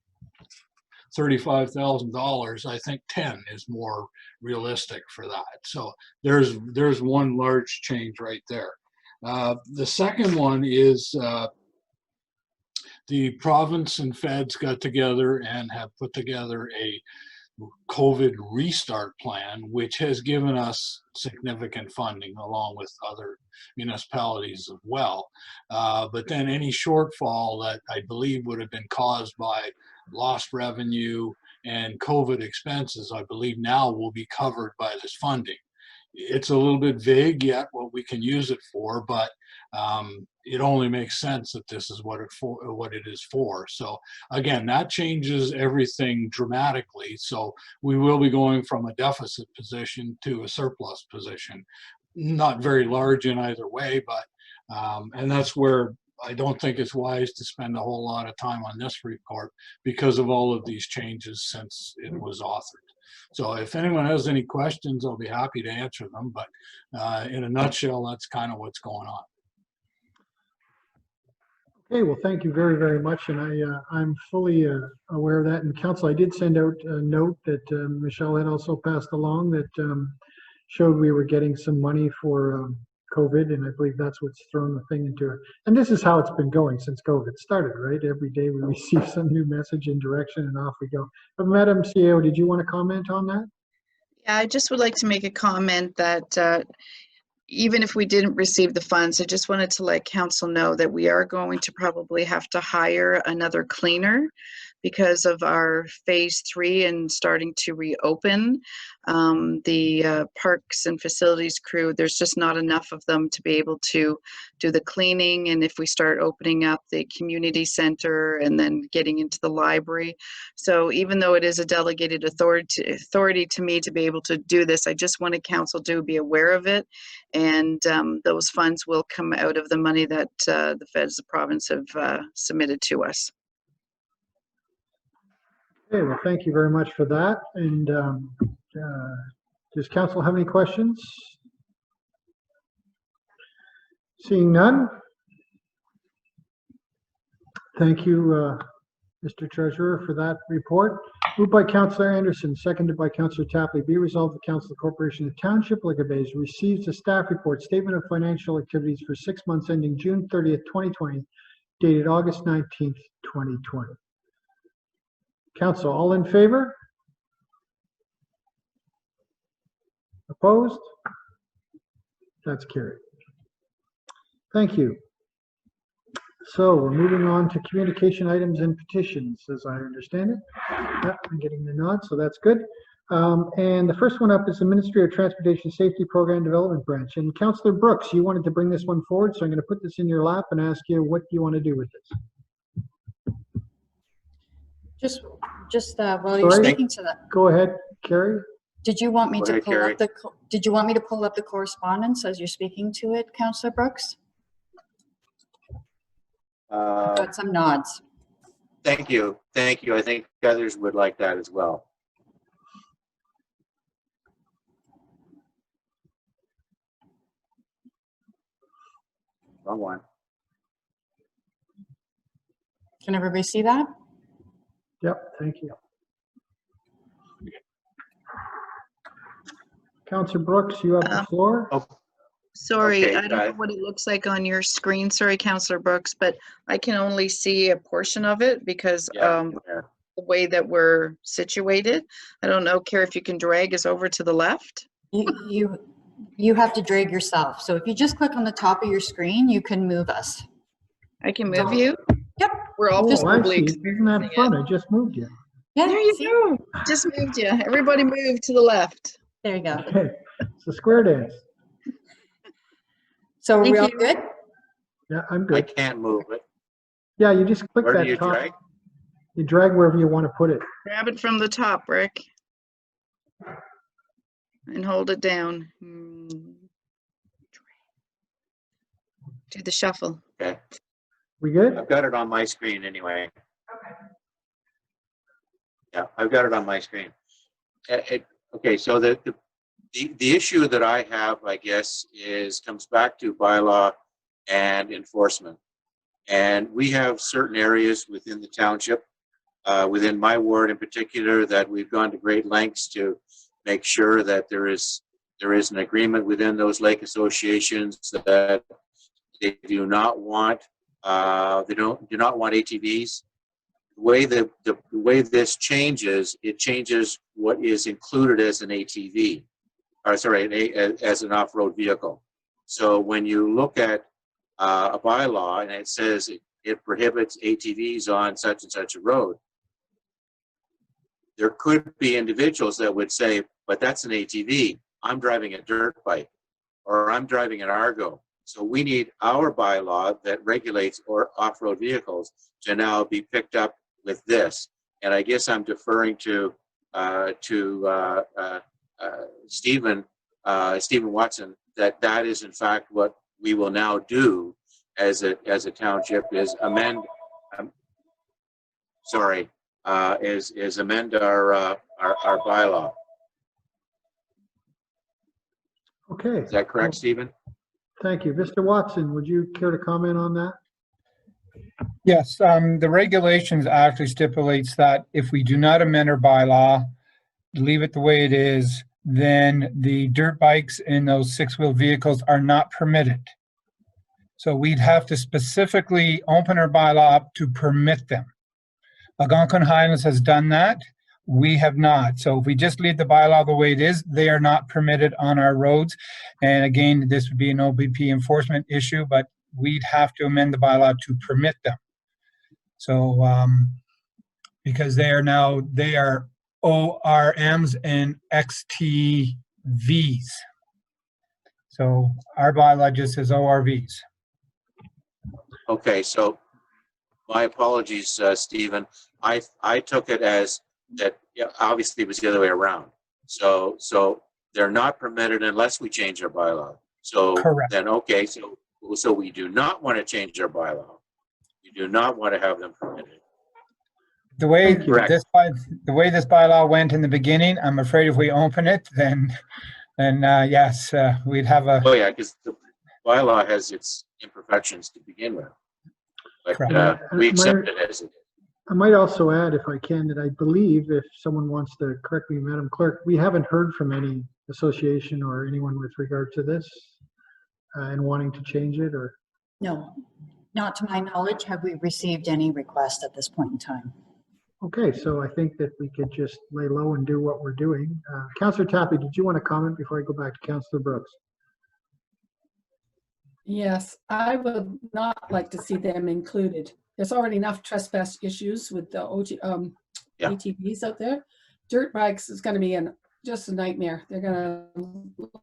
$35,000, I think 10 is more realistic for that. So there's one large change right there. The second one is the province and feds got together and have put together a COVID restart plan, which has given us significant funding along with other municipalities as well. But then any shortfall that I believe would have been caused by lost revenue and COVID expenses, I believe now will be covered by this funding. It's a little bit vague yet what we can use it for, but it only makes sense that this is what it is for. So again, that changes everything dramatically. So we will be going from a deficit position to a surplus position. Not very large in either way, but and that's where I don't think it's wise to spend a whole lot of time on this report because of all of these changes since it was authored. So if anyone has any questions, I'll be happy to answer them. But in a nutshell, that's kind of what's going on. Okay, well, thank you very, very much. And I'm fully aware of that. And Council, I did send out a note that Michelle had also passed along that showed we were getting some money for COVID. And I believe that's what's thrown the thing into it. And this is how it's been going since COVID started, right? Every day we receive some new message and direction and off we go. But Madam CEO, did you want to comment on that? Yeah, I just would like to make a comment that even if we didn't receive the funds, I just wanted to let council know that we are going to probably have to hire another cleaner because of our phase 3 and starting to reopen. The parks and facilities crew, there's just not enough of them to be able to do the cleaning. And if we start opening up the community center and then getting into the library. So even though it is a delegated authority to me to be able to do this, I just wanted council to be aware of it. And those funds will come out of the money that the feds, the province have submitted to us. Okay, well, thank you very much for that. And does council have any questions? Seeing none. Thank you, Mr. Treasurer, for that report. Moved by Councillor Anderson, seconded by Councillor Tapley. Be resolved, the Council of the Corporation of Township Liquor Bays receives a staff report, statement of financial activities for 6 months ending June 30th, 2020, dated August 19th, 2020. Council, all in favor? Opposed? That's carried. Thank you. So we're moving on to communication items and petitions, as I understand it. Yeah, I'm getting the nod, so that's good. And the first one up is the Ministry of Transportation Safety Program Development Branch. And Councillor Brooks, you wanted to bring this one forward, so I'm going to put this in your lap and ask you what you want to do with this. Just while you're speaking to that. Go ahead, Carrie. Did you want me to pull up the? Did you want me to pull up the correspondence as you're speaking to it, Councillor Brooks? Got some nods. Thank you. Thank you. I think others would like that as well. Wrong one. Can everybody see that? Yep, thank you. Councillor Brooks, you have the floor. Oh, Sorry, okay, I don't know what it looks like on your screen. Sorry, Councillor Brooks, but I can only see a portion of it because the way that we're situated. I don't know, Carrie, if you can drag us over to the left. You have to drag yourself. So if you just click on the top of your screen, you can move us. I can move you? Yep. We're all probably Isn't that fun? I just moved you. Yeah, there you go. Just moved you. Everybody move to the left. There you go. Okay, it's a square dance. So are we all good? Yeah, I'm good. I can't move it. Yeah, you just click Where that do you top. drag? You drag wherever you want to put it. Grab it from the top, Rick. And hold it down. Do the shuffle. Okay. We good? I've got it on my screen anyway. Okay. Yeah, I've got it on my screen. Okay, so the issue that I have, I guess, comes back to bylaw and enforcement. And we have certain areas within the township within my ward in particular, that we've gone to great lengths to make sure that there is an agreement within those lake associations that they do not want do not want ATVs. The way this changes, it changes what is included as an ATV, or sorry, as an off-road vehicle. So when you look at a bylaw and it says it prohibits ATVs on such and such a road, there could be individuals that would say, but that's an ATV. I'm driving a dirt bike, or I'm driving an Argo. So we need our bylaw that regulates or off-road vehicles to now be picked up with this. And I guess I'm deferring to Stephen Watson, that is in fact what we will now do as a township, is amend amend our bylaw. Okay. Is that correct, Stephen? Thank you. Mr. Watson, would you care to comment on that? Yes, the regulations actually stipulates that if we do not amend our bylaw, leave it the way it is, then the dirt bikes and those six-wheel vehicles are not permitted. So we'd have to specifically open our bylaw up to permit them. Algonquin Highlands has done that. We have not. So if we just leave the bylaw the way it is, they are not permitted on our roads. And again, this would be an OBP enforcement issue, but we'd have to amend the bylaw to permit them. So because they are ORMs and XTVs. So our bylaw just says ORVs. Okay, so my apologies, Stephen. I took it as that, obviously it was the other way around. So they're not permitted unless we change our bylaw. So Correct. then, okay, so we do not want to change our bylaw. We do not want to have them permitted. The way Correct. this bylaw went in the beginning, I'm afraid if we open it, then yes, we'd have a. Oh yeah, because the bylaw has its imperfections to begin with. But we accept it as it is. I might also add, if I can, that I believe, if someone wants to correct me, Madam Clerk, we haven't heard from any association or anyone with regard to this and wanting to change it, or? No, not to my knowledge have we received any request at this point in time. Okay, so I think that we could just lay low and do what we're doing. Councillor Tappy, did you want to comment before I go back to Councillor Brooks? Yes, I would not like to see them included. There's already enough trespass issues with the ATVs out there. Dirt bikes is going to be just a nightmare. They're going to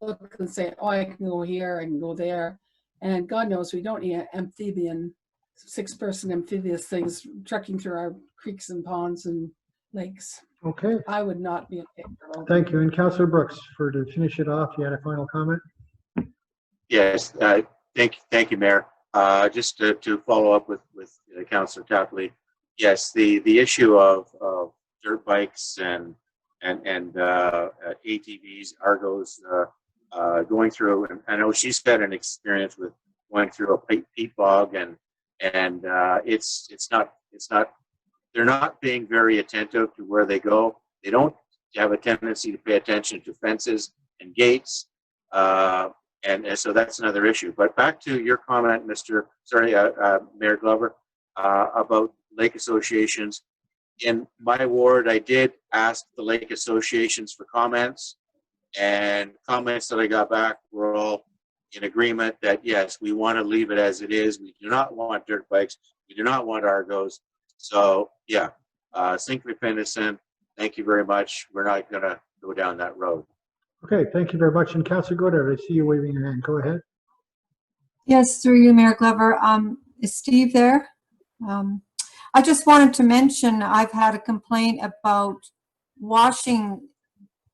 look and say, oh, I can go here, I can go there. And God knows we don't need an amphibian, six-person amphibious things trekking through our creeks and ponds and lakes. Okay. I would not be in favor of. Thank you. And Councillor Brooks, to finish it off, you had a final comment? Yes, thank you, Mayor. Just to follow up with Councillor Tapley, yes, the issue of dirt bikes and ATVs, Argos, going through, and I know she's had an experience with going through a peat bog, and it's not they're not being very attentive to where they go. They don't have a tendency to pay attention to fences and gates. And so that's another issue. But back to your comment, Mayor Glover, about lake associations. In my ward, I did ask the lake associations for comments, and comments that I got back were all in agreement that, yes, we want to leave it as it is. We do not want dirt bikes. We do not want Argos. So, yeah, Cinque Pendicin, thank you very much. We're not going to go down that road. Okay, thank you very much. And Councillor Goddard, I see you waving your hand. Go ahead. Yes, through you, Mayor Glover. Is Steve there? I just wanted to mention I've had a complaint about washing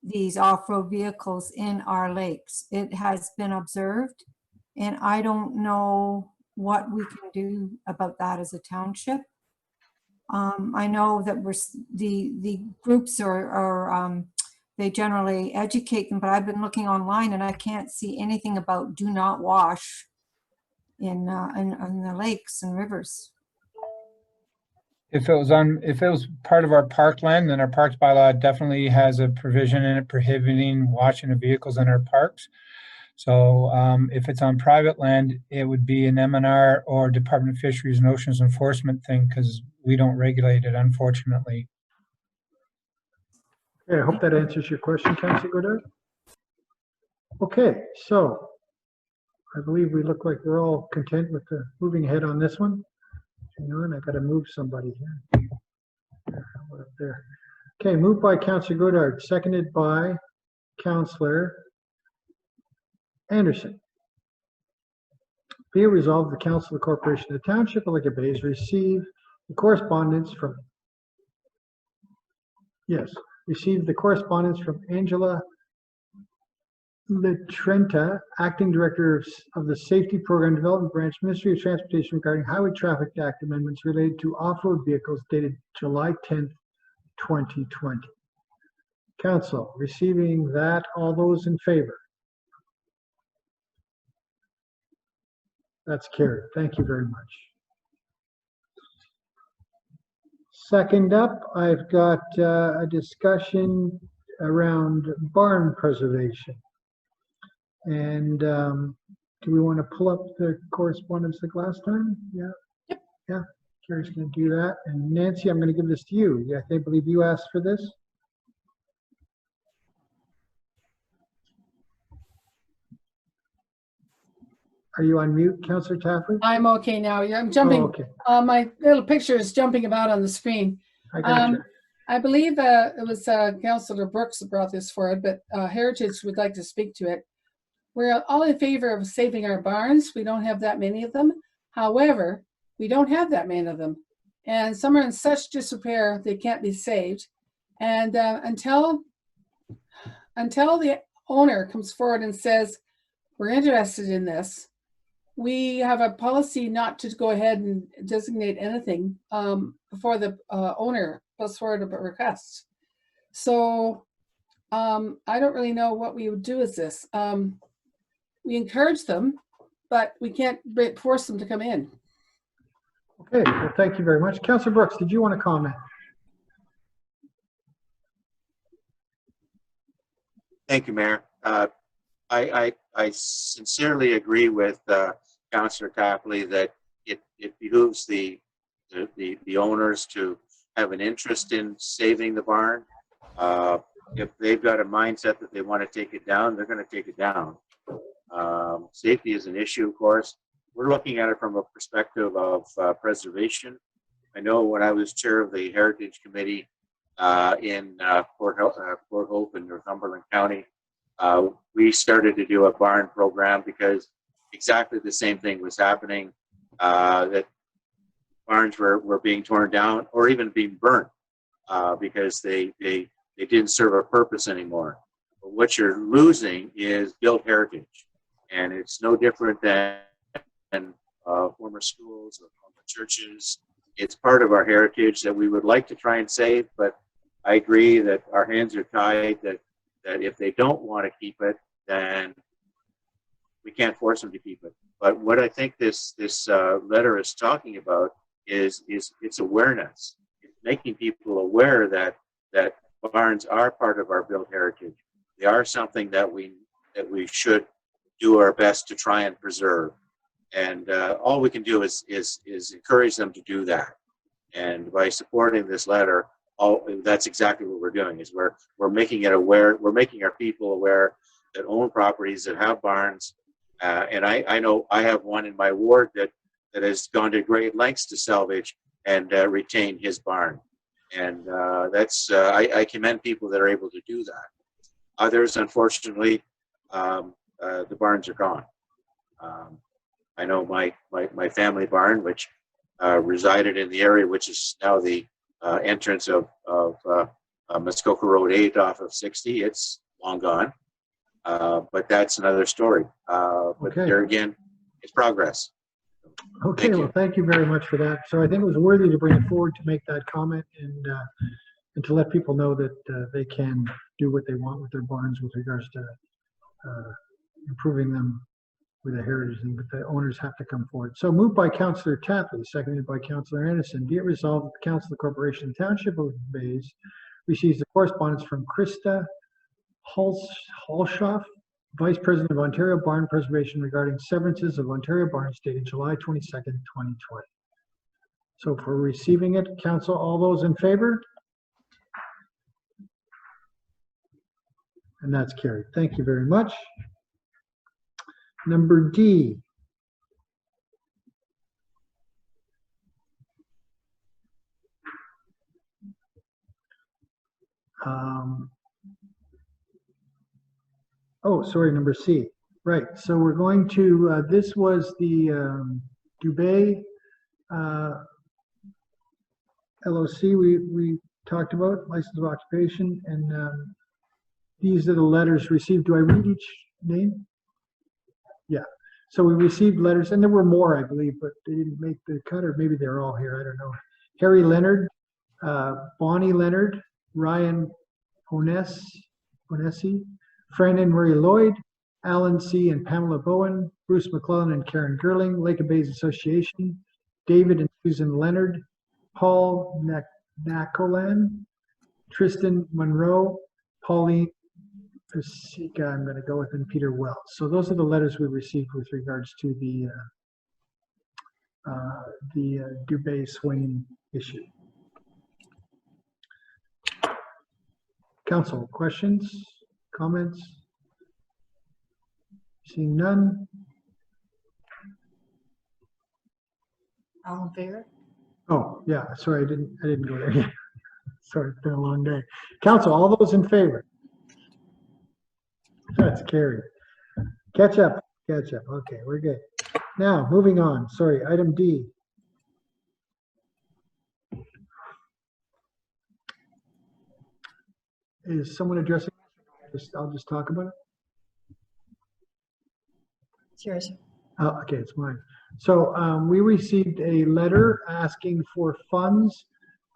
these off-road vehicles in our lakes. It has been observed, and I don't know what we can do about that as a township. I know that the groups are they generally educate them, but I've been looking online and I can't see anything about do not wash in the lakes and rivers. If it was part of our parkland, then our parks bylaw definitely has a provision in it prohibiting washing of vehicles in our parks. So if it's on private land, it would be an M&R or Department of Fisheries and Oceans enforcement thing, because we don't regulate it, unfortunately. Okay, I hope that answers your question, Councilor Goddard. Okay, so I believe we look like we're all content with the moving ahead on this one. Hang on, I got to move somebody here. Up there. Okay, moved by Councilor Goddard, seconded by Councilor Anderson. Be it resolved, the Council of the Corporation of the Township of Liquor Bays receive the correspondence from Angela Latrenta, Acting Director of the Safety Program Development Branch, Ministry of Transportation, regarding Highway Traffic Act amendments related to off-road vehicles dated July 10th, 2020. Council, receiving that, all those in favor? That's carried. Thank you very much. Second up, I've got a discussion around barn preservation. And do we want to pull up the correspondence like last time? Yeah. Yep. Yeah. Carrie's going to do that. And Nancy, I'm going to give this to you. Yeah, I believe you asked for this. Are you on mute, Councillor Taffrey? I'm okay now. Yeah, I'm jumping. Oh, okay. My little picture is jumping about on the screen. I got you. I believe it was Councillor Brooks that brought this forward, but Heritage would like to speak to it. We're all in favor of saving our barns. We don't have that many of them. However, we don't have that many of them. And some are in such disrepair, they can't be saved. And until the owner comes forward and says, we're interested in this, we have a policy not to go ahead and designate anything before the owner puts forward a request. So I don't really know what we would do with this. We encourage them, but we can't force them to come in. Okay, well, thank you very much. Councillor Brooks, did you want to comment? Thank you, Mayor. I sincerely agree with Councillor Tapley that it behooves the owners to have an interest in saving the barn. If they've got a mindset that they want to take it down, they're going to take it down. Safety is an issue, of course. We're looking at it from a perspective of preservation. I know when I was chair of the Heritage Committee in Port Hope in Northumberland County, we started to do a barn program because exactly the same thing was happening, that barns were being torn down or even being burnt because they didn't serve a purpose anymore. But what you're losing is built heritage, and it's no different than former schools or former churches. It's part of our heritage that we would like to try and save, but I agree that our hands are tied, that if they don't want to keep it, then we can't force them to keep it. But what I think this letter is talking about is it's awareness. It's making people aware that barns are part of our built heritage. They are something that we should do our best to try and preserve. And all we can do is encourage them to do that. And by supporting this letter, that's exactly what we're doing. Is we're making it aware. We're making our people aware that own properties that have barns. And I know I have one in my ward that has gone to great lengths to salvage and retain his barn. And I commend people that are able to do that. Others, unfortunately, the barns are gone. I know my family barn, which resided in the area, which is now the entrance of Muskoka Road 8 off of 60. It's long gone, but that's another story. But okay. There again, it's progress. Okay, thank you very much for that. So I think it was worthy to bring it forward to make that comment and to let people know that they can do what they want with their barns with regards to improving them with a heritage thing, but the owners have to come forward. So moved by Councillor Tapley, seconded by Councillor Anderson. Be it resolved that the Council of the Corporation Township of Bays receives the correspondence from Krista Halshoff, Vice President of Ontario Barn Preservation regarding severances of Ontario barns dated July 22nd, 2020. So for receiving it, Council, all those in favor? And that's carried. Thank you very much. Number D. Oh, sorry, number C. Right, so we're going to, this was the Dubé LOC we talked about, license of occupation, and these are the letters received. Do I read each name? Yeah, so we received letters, and there were more, I believe, but they didn't make the cut, or maybe they're all here, I don't know. Harry Leonard, Bonnie Leonard, Ryan Onesi, Fran and Marie Lloyd, Alan C. and Pamela Bowen, Bruce McClellan and Karen Gerling, Lake of Bays Association, David and Susan Leonard, Paul Nacolan, Tristan Monroe, Pauline Pasika, I'm going to go with, and Peter Wells. So those are the letters we received with regards to the Dubé Swain issue. Council, questions, comments? Seeing none. All in favor? Oh, yeah, sorry, I didn't go there yet. Sorry, it's been a long day. Council, all those in favor? That's carried. Catch up. Okay, we're good. Now, moving on. Sorry, item D. Is someone addressing this? I'll just talk about it. It's yours. Oh, okay, it's mine. So we received a letter asking for funds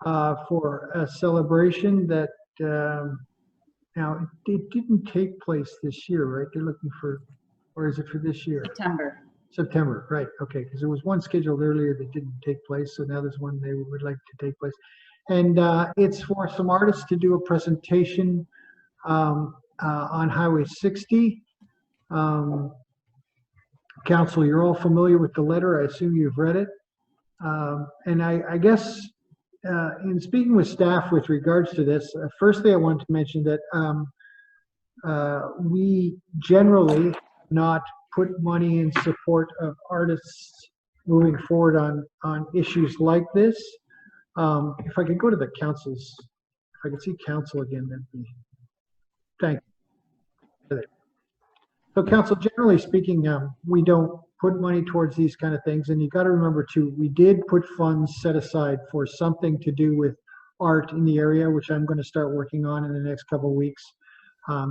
for a celebration that now it didn't take place this year, right? They're looking for, or is it for this year? September, right? Okay, because there was one scheduled earlier that didn't take place, so now there's one they would like to take place, and it's for some artists to do a presentation on Highway 60. Council, you're all familiar with the letter. I assume you've read it. And I guess in speaking with staff with regards to this, firstly, I wanted to mention that we generally not put money in support of artists moving forward on issues like this. If I could go to the councils, if I could see council again, that'd be, thank you. So council, generally speaking, we don't put money towards these kind of things. And you got to remember too, we did put funds set aside for something to do with art in the area, which I'm going to start working on in the next couple of weeks.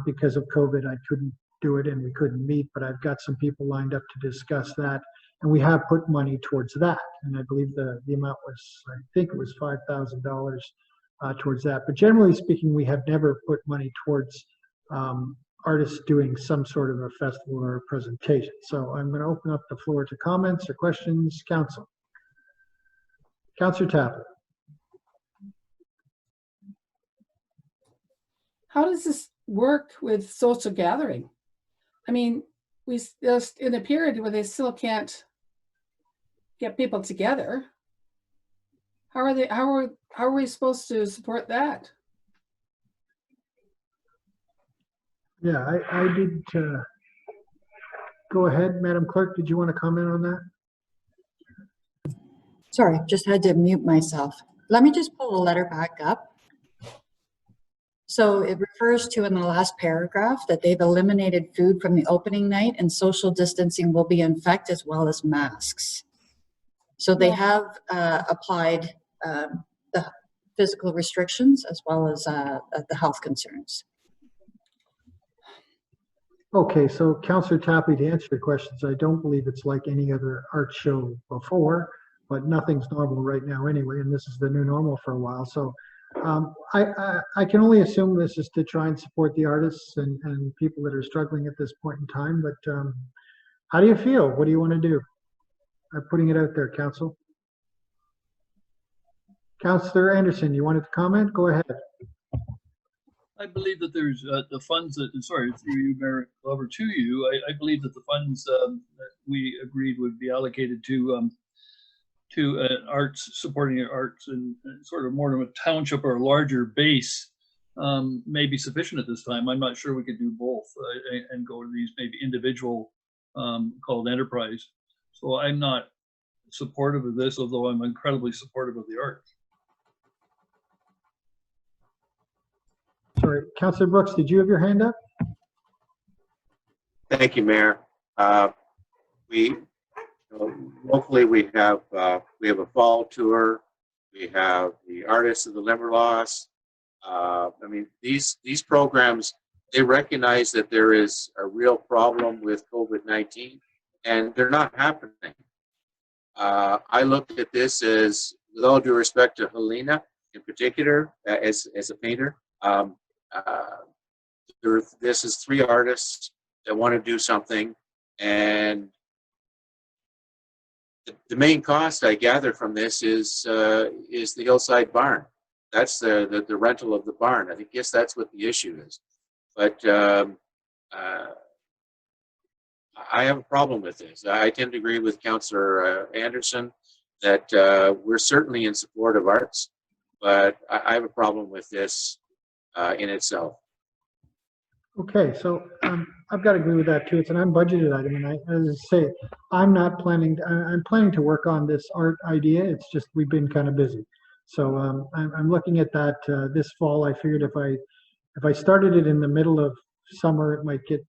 Because of COVID, I couldn't do it and we couldn't meet, but I've got some people lined up to discuss that. And we have put money towards that. And I believe the amount was, I think it was $5,000 towards that. But generally speaking, we have never put money towards artists doing some sort of a festival or a presentation. So I'm going to open up the floor to comments or questions. Council. Councillor Tapley. How does this work with social gathering? I mean, we just in a period where they still can't get people together. How are we supposed to support that? Yeah, I did. Go ahead, Madam Clerk. Did you want to comment on that? Sorry, just had to mute myself. Let me just pull the letter back up. So it refers to in the last paragraph that they've eliminated food from the opening night and social distancing will be in effect as well as masks. So they have applied the physical restrictions as well as the health concerns. Okay, so Councillor Tapley, to answer your questions, I don't believe it's like any other art show before, but nothing's normal right now anyway, and this is the new normal for a while. So I can only assume this is to try and support the artists and people that are struggling at this point in time, but How do you feel? What do you want to do? I'm putting it out there, Council. Councillor Anderson, you wanted to comment? Go ahead. I believe that there's the funds that, sorry, through you, Mayor Glover, to you, I believe that the funds that we agreed would be allocated to arts, supporting arts and sort of more of a township or a larger base may be sufficient at this time. I'm not sure we could do both and go to these maybe individual called enterprise. So I'm not supportive of this, although I'm incredibly supportive of the arts. Sorry, Councillor Brooks, did you have your hand up? Thank you, Mayor. Locally we have a fall tour. We have the Artists of the Limberlost. I mean, these programs, they recognize that there is a real problem with COVID-19, and they're not happening. I looked at this as, with all due respect to Helena in particular, as a painter. This is 3 artists that want to do something, and the main cost I gather from this is the hillside barn. That's the rental of the barn. I guess that's what the issue is. But I have a problem with this. I tend to agree with Councillor Anderson that we're certainly in support of arts, but I have a problem with this in itself. Okay, so I've got to agree with that too. It's an unbudgeted item, and as I say, I'm planning to work on this art idea. It's just we've been kind of busy. So I'm looking at that this fall. I figured if I started it in the middle of summer, it might get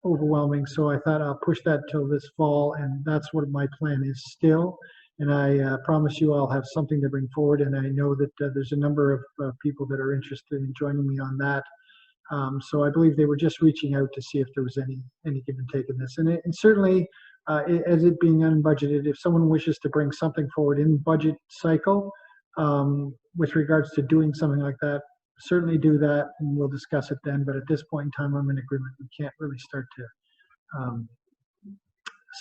overwhelming. So I thought I'll push that till this fall, and that's what my plan is still. And I promise you I'll have something to bring forward, and I know that there's a number of people that are interested in joining me on that. So I believe they were just reaching out to see if there was any give and take in this. And certainly, as it being unbudgeted, if someone wishes to bring something forward in budget cycle with regards to doing something like that, certainly do that, and we'll discuss it then. But at this point in time, I'm in agreement. We can't really start to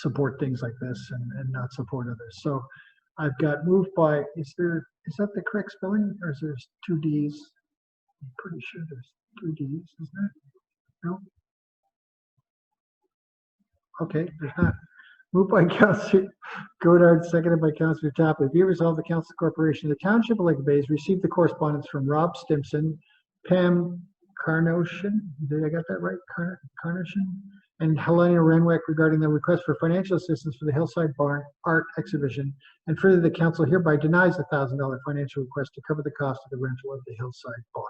support things like this and not support others. So I've got moved by, is that the correct spelling, or is there 2 D's? I'm pretty sure there's 2 D's, isn't there? No? Okay, there's not. Moved by Councillor Godard, seconded by Councillor Tapley. Be resolved, the Council Corporation of the Township of Lake Bays received the correspondence from Rob Stimson, Pam Carnoshin, did I get that right? Carnoshin? And Helena Renwick regarding the request for financial assistance for the Hillside Barn Art Exhibition. And further, the Council hereby denies the $1,000 financial request to cover the cost of the rental of the Hillside Barn.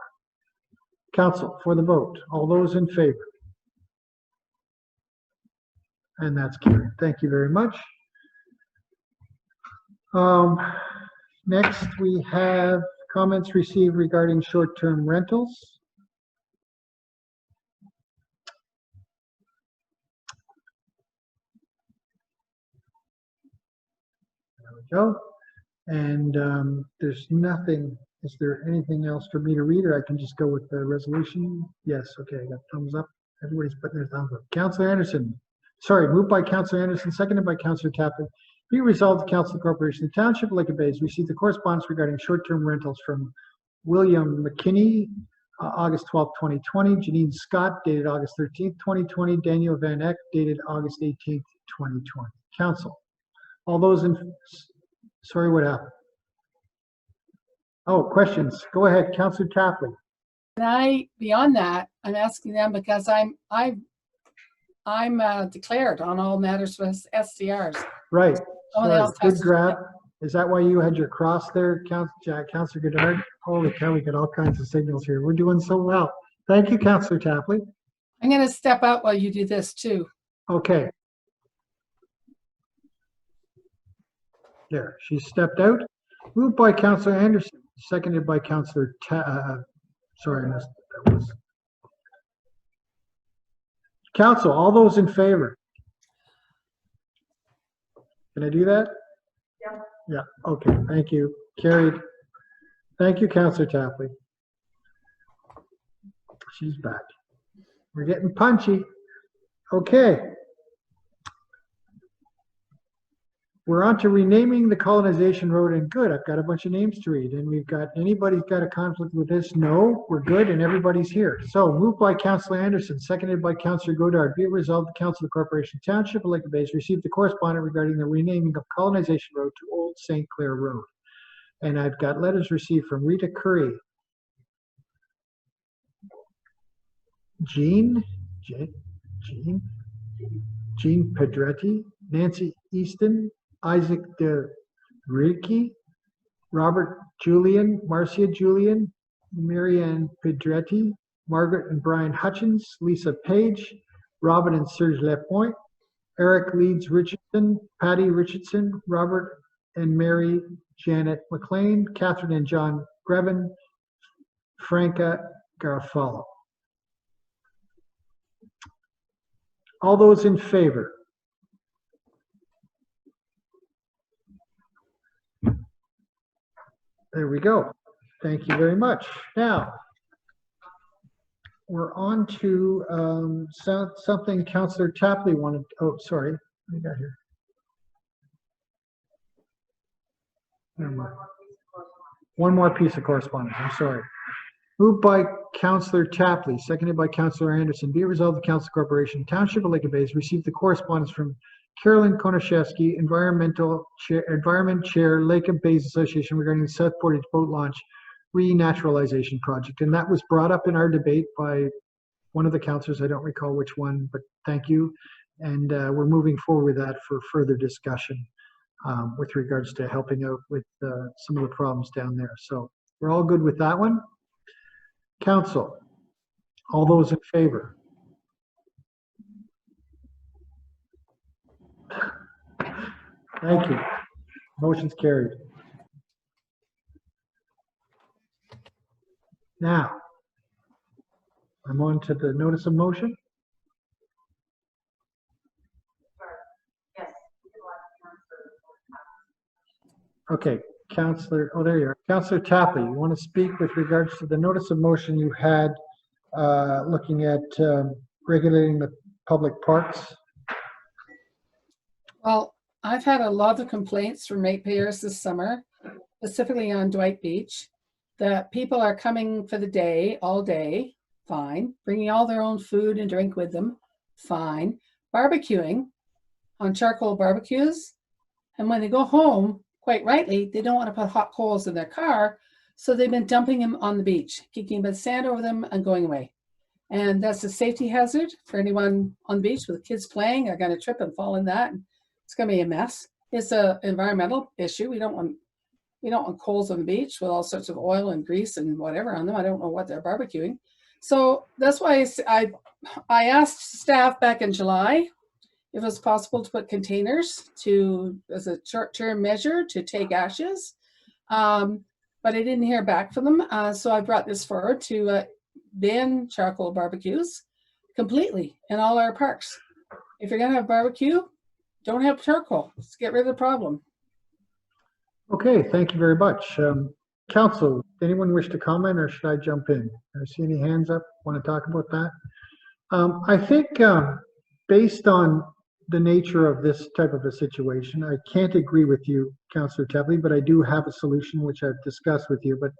Council, for the vote. All those in favor? And that's carried. Thank you very much. Next, we have comments received regarding short-term rentals. There we go. And there's nothing. Is there anything else for me to read, or I can just go with the resolution? Yes, okay, I got thumbs up. Everybody's putting their thumbs up. Councillor Anderson, sorry, moved by Councillor Anderson, seconded by Councillor Tapley. Be resolved, the Council Corporation of the Township of Lake Bays received the correspondence regarding short-term rentals from William McKinney, August 12, 2020, Janine Scott, dated August 13, 2020, Daniel Van Eck, dated August 18, 2020. Council, all those in, sorry, what happened? Oh, questions. Go ahead, Councillor Tapley. Beyond that, I'm asking them because I'm declared on all matters with SDRs. Right. Sorry, good grab. Is that why you had your cross there, Councillor Godard? Holy cow, we got all kinds of signals here. We're doing so well. Thank you, Councillor Tapley. I'm going to step out while you do this too. Okay. There, she stepped out. Moved by Councillor Anderson, seconded by Councillor sorry, I missed that was. Council, all those in favor? Can I do that? Yeah. Yeah, okay, thank you. Carried. Thank you, Councillor Tapley. She's back. We're getting punchy. Okay. we're on to renaming the Colonization Road, and good, I've got a bunch of names to read, and we've got, anybody's got a conflict with this? No, we're good, and everybody's here. So moved by Councillor Anderson, seconded by Councillor Godard. Be it resolved, the Council of the Corporation Township of Lake Bays received the correspondence regarding the renaming of Colonization Road to Old St. Clair Road. And I've got letters received from Rita Curry, Jean Pedretti, Nancy Easton, Isaac de Ricky, Robert Julian, Marcia Julian, Marianne Pedretti, Margaret and Brian Hutchins, Lisa Page, Robin and Serge Lapointe, Eric Leeds Richardson, Patty Richardson, Robert and Mary Janet McLean, Catherine and John Grevin, Franca Garofalo. All those in favor? There we go. Thank you very much. Now, we're on to something Councillor Tapley wanted. Oh, sorry. What do you got here? Never mind. One more piece of correspondence. I'm sorry. Moved by Councillor Tapley, seconded by Councillor Anderson. Be it resolved, the Council Corporation Township of Lake Bays received the correspondence from Carolyn Konashevsky, Environment Chair, Lake of Bays Association regarding the South Portage Boat Launch Renaturalization Project. And that was brought up in our debate by one of the councillors. I don't recall which one, but thank you. And we're moving forward with that for further discussion with regards to helping out with some of the problems down there. So we're all good with that one. Council, all those in favor? Thank you. Motion's carried. Now, I'm on to the notice of motion. Okay, Councillor, oh, there you are. Councillor Tapley, you want to speak with regards to the notice of motion you had looking at regulating the public parks? Well, I've had a lot of complaints from ratepayers this summer, specifically on Dwight Beach, that people are coming for the day, all day, fine. Bringing all their own food and drink with them, fine. Barbecuing on charcoal barbecues. And when they go home, quite rightly, they don't want to put hot coals in their car. So they've been dumping them on the beach, kicking a bit of sand over them and going away. And that's a safety hazard for anyone on the beach with kids playing. Are going to trip and fall in that. It's going to be a mess. It's an environmental issue. We don't want coals on the beach with all sorts of oil and grease and whatever on them. I don't know what they're barbecuing. So that's why I asked staff back in July if it was possible to put containers as a short-term measure to take ashes, but I didn't hear back from them. So I brought this forward to ban charcoal barbecues completely in all our parks. If you're going to have barbecue, don't have charcoal. Let's get rid of the problem. Okay, thank you very much. Council, anyone wish to comment or should I jump in? I see any hands up? Want to talk about that? I think based on the nature of this type of a situation, I can't agree with you, Councillor Tapley, but I do have a solution which I've discussed with you. But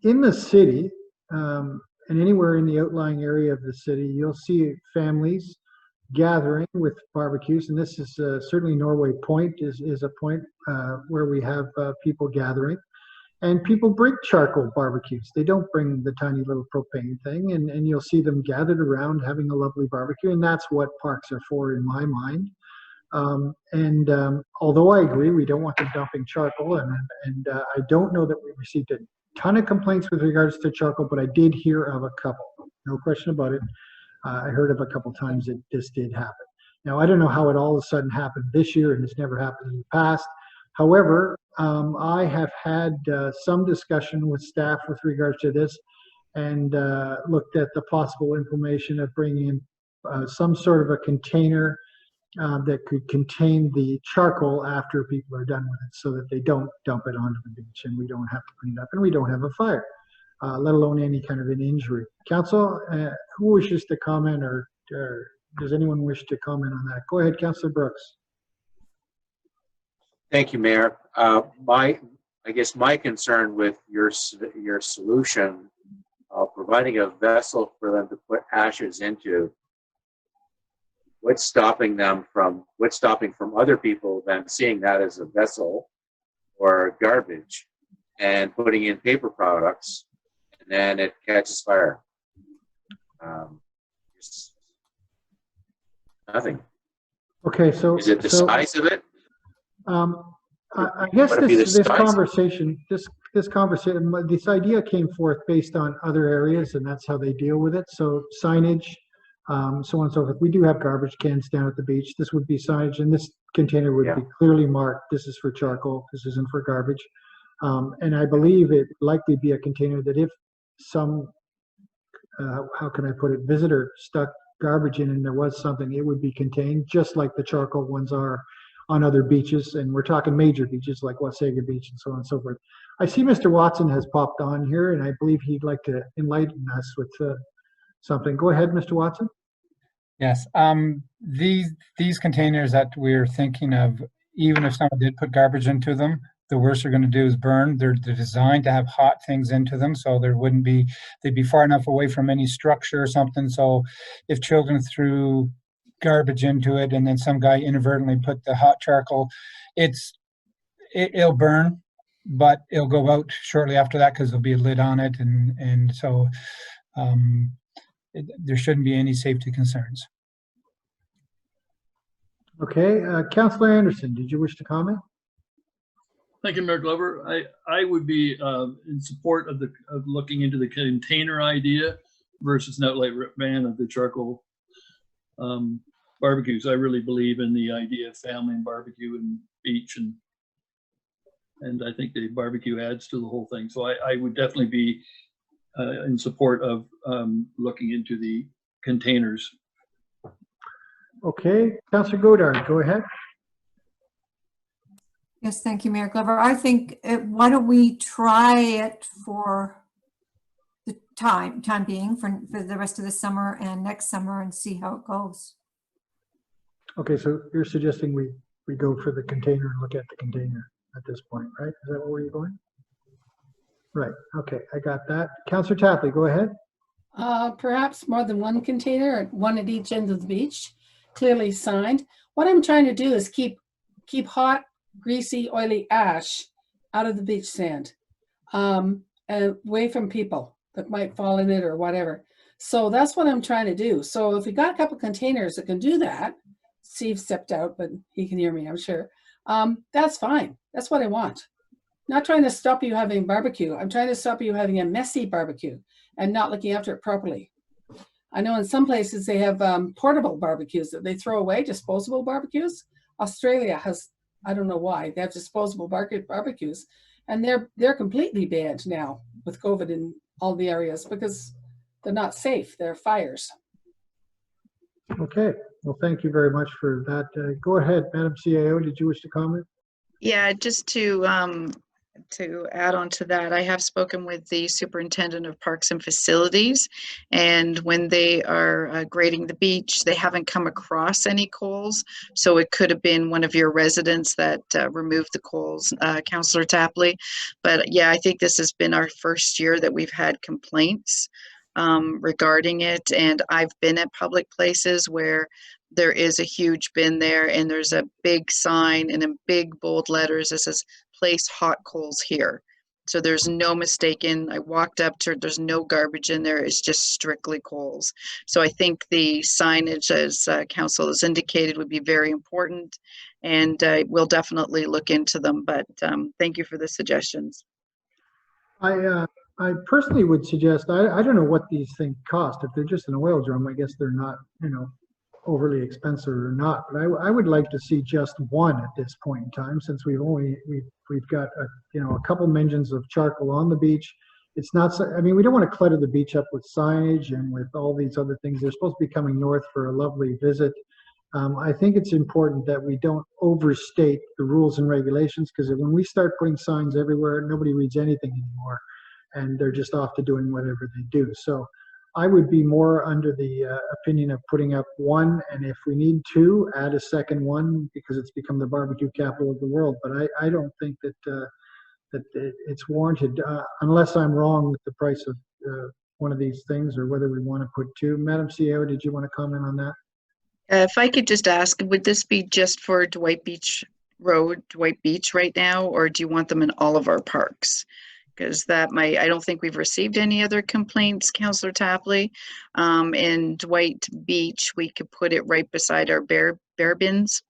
in the city and anywhere in the outlying area of the city, you'll see families gathering with barbecues, and this is certainly Norway Point is a point where we have people gathering, and people bring charcoal barbecues. They don't bring the tiny little propane thing, and you'll see them gathered around having a lovely barbecue, and that's what parks are for in my mind. Although I agree we don't want them dumping charcoal, and I don't know that we received a ton of complaints with regards to charcoal, but I did hear of a couple, no question about it. I heard of a couple times that this did happen. Now, I don't know how it all of a sudden happened this year and it's never happened in the past. However, I have had some discussion with staff with regards to this and looked at the possible implementation of bringing in some sort of a container that could contain the charcoal after people are done with it so that they don't dump it onto the beach and we don't have to clean it up and we don't have a fire. Let alone any kind of an injury. Council, who wishes to comment or does anyone wish to comment on that? Go ahead, Councillor Brooks. Thank you, Mayor. I guess my concern with your solution of providing a vessel for them to put ashes into, what's stopping from other people then seeing that as a vessel or garbage and putting in paper products, and then it catches fire? Nothing. Okay, so. Is it the size of it? I guess Would it be this the size? conversation, this idea came forth based on other areas, and that's how they deal with it. So signage, so on and so forth. We do have garbage cans down at the beach. This would be signage, and this container would be clearly marked. This is for charcoal. This isn't for garbage. And I believe it would likely be a container that if some, how can I put it, visitor stuck garbage in and there was something, it would be contained, just like the charcoal ones are on other beaches, and we're talking major beaches like Wasaga Beach and so on and so forth. I see Mr. Watson has popped on here, and I believe he'd like to enlighten us with something. Go ahead, Mr. Watson. Yes, these containers that we're thinking of, even if someone did put garbage into them, the worst they're going to do is burn. They're designed to have hot things into them, so they'd be far enough away from any structure or something. So if children threw garbage into it and then some guy inadvertently put the hot charcoal, it'll burn, but it'll go out shortly after that because there'll be a lid on it, and so there shouldn't be any safety concerns. Okay, Councillor Anderson, did you wish to comment? Thank you, Mayor Glover. I would be in support of looking into the container idea versus an outright ban of the charcoal barbecues. I really believe in the idea of family and barbecue and beach, and I think the barbecue adds to the whole thing. So I would definitely be in support of looking into the containers. Okay, Councillor Godard, go ahead. Yes, thank you, Mayor Glover. I think, why don't we try it for the time being, for the rest of the summer and next summer, and see how it goes. Okay, so you're suggesting we go for the container and look at the container at this point, right? Is that where you're going? Right, okay, I got that. Councillor Tapley, go ahead. Perhaps more than one container, one at each end of the beach, clearly signed. What I'm trying to do is keep hot, greasy, oily ash out of the beach sand, and away from people that might fall in it or whatever. So that's what I'm trying to do. So if we got a couple containers that can do that, Steve stepped out, but he can hear me, I'm sure. That's fine. That's what I want. Not trying to stop you having barbecue. I'm trying to stop you having a messy barbecue and not looking after it properly. I know in some places they have portable barbecues that they throw away, disposable barbecues. Australia has, I don't know why, they have disposable barbecues, and they're completely banned now with COVID in all the areas because they're not safe. They're fires. Okay, well, thank you very much for that. Go ahead, Madam CAO, did you wish to comment? Yeah, just to add on to that, I have spoken with the Superintendent of Parks and Facilities, and when they are grading the beach, they haven't come across any coals. So it could have been one of your residents that removed the coals, Councillor Tapley. But yeah, I think this has been our first year that we've had complaints regarding it. And I've been at public places where there is a huge bin there and there's a big sign and in big bold letters that says place hot coals here. So there's no mistaking. I walked up to it, there's no garbage in there, it's just strictly coals. So I think the signage, as council has indicated, would be very important, and we'll definitely look into them, but thank you for the suggestions. I personally would suggest, I don't know what these things cost. If they're just an oil drum, I guess they're not, overly expensive or not. But I would like to see just one at this point in time, since we've got a couple mentions of charcoal on the beach. It's not, I mean, we don't want to clutter the beach up with signage and with all these other things. They're supposed to be coming north for a lovely visit. I think it's important that we don't overstate the rules and regulations, because when we start putting signs everywhere, nobody reads anything anymore, and they're just off to doing whatever they do. So I would be more under the opinion of putting up one, and if we need two, add a second one, because it's become the barbecue capital of the world. But I don't think that it's warranted, unless I'm wrong with the price of one of these things, or whether we want to put two. Madam CEO, did you want to comment on that? If I could just ask, would this be just for Dwight Beach Road, Dwight Beach right now, or do you want them in all of our parks? Because that might, I don't think we've received any other complaints, Councillor Tapley. In Dwight Beach, we could put it right beside our bear bins,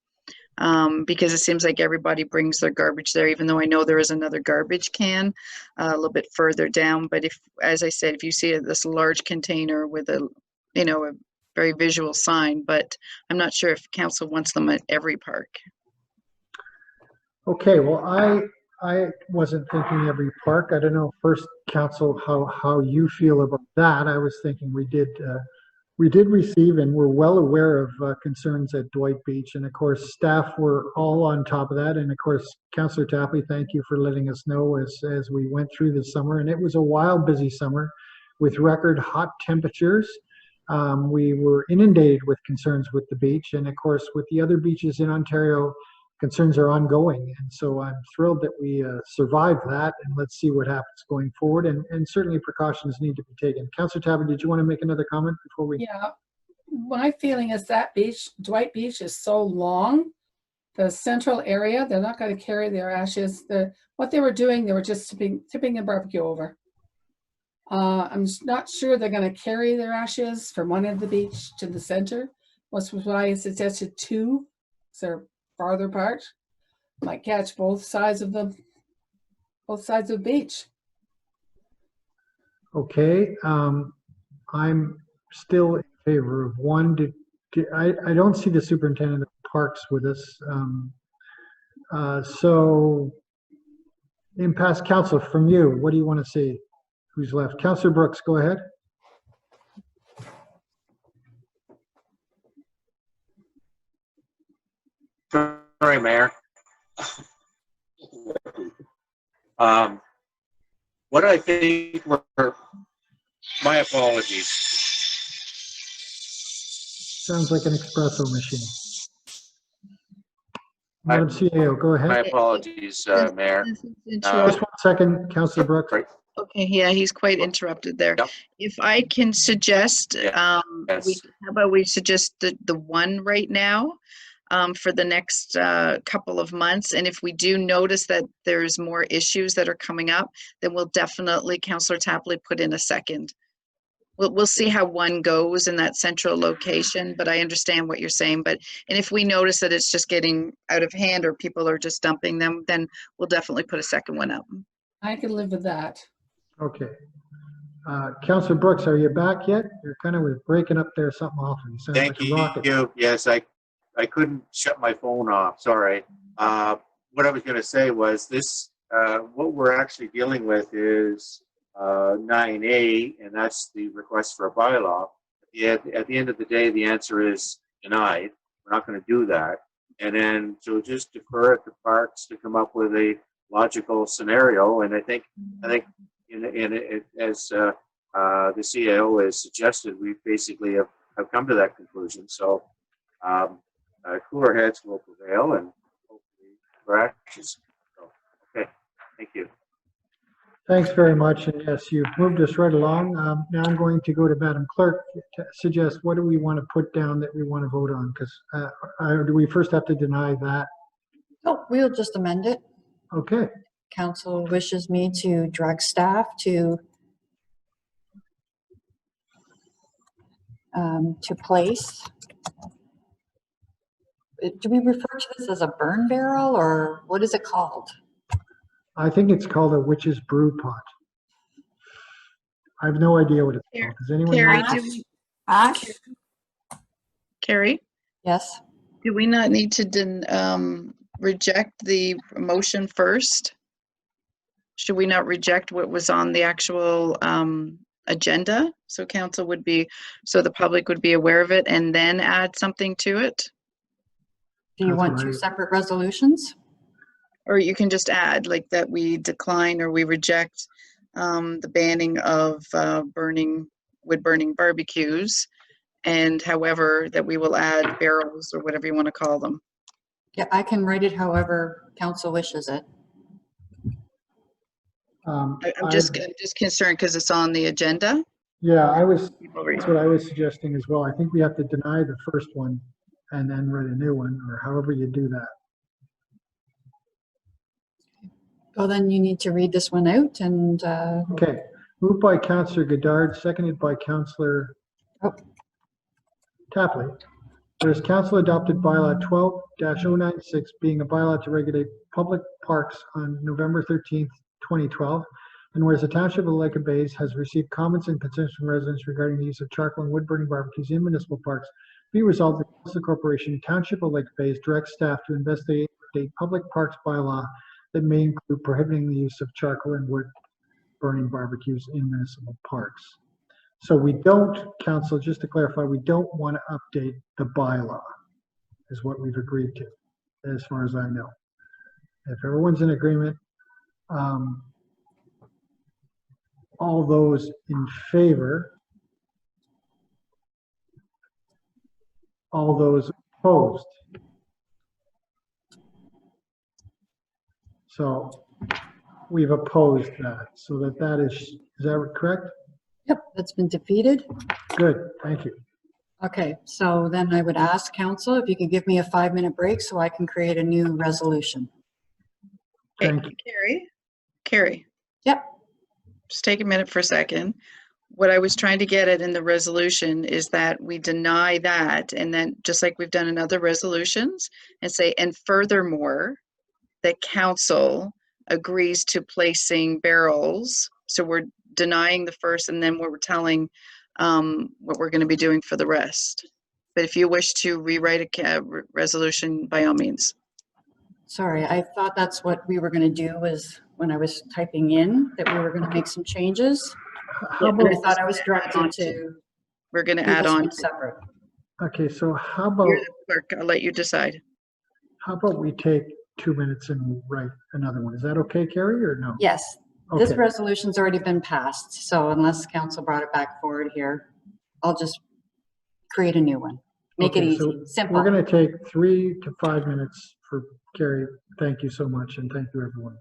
because it seems like everybody brings their garbage there, even though I know there is another garbage can a little bit further down. But if, as I said, if you see this large container with a, you know, a very visual sign, but I'm not sure if council wants them at every park. Okay, well, I wasn't thinking every park. I don't know, first council, how you feel about that. I was thinking we did receive, and we're well aware of concerns at Dwight Beach, and of course staff were all on top of that. And of course, Councillor Tapley, thank you for letting us know as we went through the summer, and it was a wild busy summer with record hot temperatures. We were inundated with concerns with the beach, and of course with the other beaches in Ontario, concerns are ongoing. And so I'm thrilled that we survived that, and let's see what happens going forward. And certainly precautions need to be taken. Councillor Tapley, did you want to make another comment before we? Yeah, my feeling is that beach, Dwight Beach, is so long. The central area, they're not going to carry their ashes. What they were doing, they were just tipping the barbecue over. I'm not sure they're going to carry their ashes from one end of the beach to the center. That's why I suggested two, so they're farther apart. Might catch both sides of the beach. Okay, I'm still in favor of one. I don't see the superintendent of parks with us. So impasse council, from you, what do you want to see? Who's left? Councillor Brooks, go ahead. Sorry, Mayor. What I think were, my apologies. Sounds like an espresso machine. Madam CEO, go ahead. My apologies, Mayor. Just 1 second, Councillor Brooks. Right. Okay, yeah, he's quite interrupted there. Yep. If I can suggest, Yes. how about we suggest the one right now for the next couple of months, and if we do notice that there's more issues that are coming up, then we'll definitely, Councillor Tapley, put in a second. We'll see how one goes in that central location, but I understand what you're saying. And if we notice that it's just getting out of hand or people are just dumping them, then we'll definitely put a second one up. I can live with that. Okay. Councillor Brooks, are you back yet? You're kind of breaking up there something awful. You sound Thank like a rocket. you. Yes, I couldn't shut my phone off. Sorry. What I was going to say was this, what we're actually dealing with is 9A, and that's the request for a bylaw. At the end of the day, the answer is denied. We're not going to do that. And then, so just defer it to parks to come up with a logical scenario. And I think as the CAO has suggested, we basically have come to that conclusion. So cooler heads will prevail, and hopefully for actions. So, okay, thank you. Thanks very much. And yes, you've moved us right along. Now I'm going to go to Madam Clerk to suggest what do we want to put down that we want to vote on? Because do we first have to deny that? Oh, we'll just amend it. Okay. Council wishes me to direct staff to place. Do we refer to this as a burn barrel, or what is it called? I think it's called a witch's brew pot. I have no idea what it's called. Does anyone know? Ash? Carrie, Yes. do we not need to reject the motion first? Should we not reject what was on the actual agenda? So council would be, so the public would be aware of it and then add something to it? Do you That's want right. two separate resolutions? Or you can just add like that we decline or we reject the banning of burning wood-burning barbecues. And however, that we will add barrels or whatever you want to call them. Yeah, I can write it however council wishes it. Um, I'm just concerned because it's on the agenda. Yeah, that's what I was suggesting as well. I think we have to deny the first one and then write a new one, or however you do that. Well, then you need to read this one out and, Okay, moved by Councillor Goddard, seconded by Councillor Tapley. Whereas council adopted bylaw 12-096 being a bylaw to regulate public parks on November 13th, 2012. And whereas the Township of Lake Bays has received comments and concerns from residents regarding the use of charcoal and wood burning barbecues in municipal parks, be resolved that the Council Corporation Township of Lake Bays directs staff to investigate a public parks bylaw that may include prohibiting the use of charcoal and wood burning barbecues in municipal parks. So we don't, council, just to clarify, we don't want to update the bylaw, is what we've agreed to, as far as I know. If everyone's in agreement, all those in favor, all those opposed. So we've opposed that, so that is that correct? yep, that's been defeated. Good, thank you. Okay, so then I would ask council if you could give me a 5-minute break so I can create a new resolution. Thank you. Carrie. Yep. Just take a minute for a second. What I was trying to get at in the resolution is that we deny that, and then just like we've done in other resolutions, and say, and furthermore, that council agrees to placing barrels. So we're denying the first, and then we're telling what we're going to be doing for the rest. But if you wish to rewrite a resolution, by all means. Sorry, I thought that's what we were going to do was when I was typing in that we were going to make some changes. And I thought I was directed to. We're going to do add this on. one separate. Okay, so how about, You're the clerk. I'll let you decide. how about we take 2 minutes and write another one? Is that okay, Carrie, or no? Yes, this Okay. resolution's already been passed. So unless council brought it back forward here, I'll just create a new one. Make it Okay, easy, so simple. we're going to take 3 to 5 minutes for Carrie. Thank you so much, and thank you, everyone.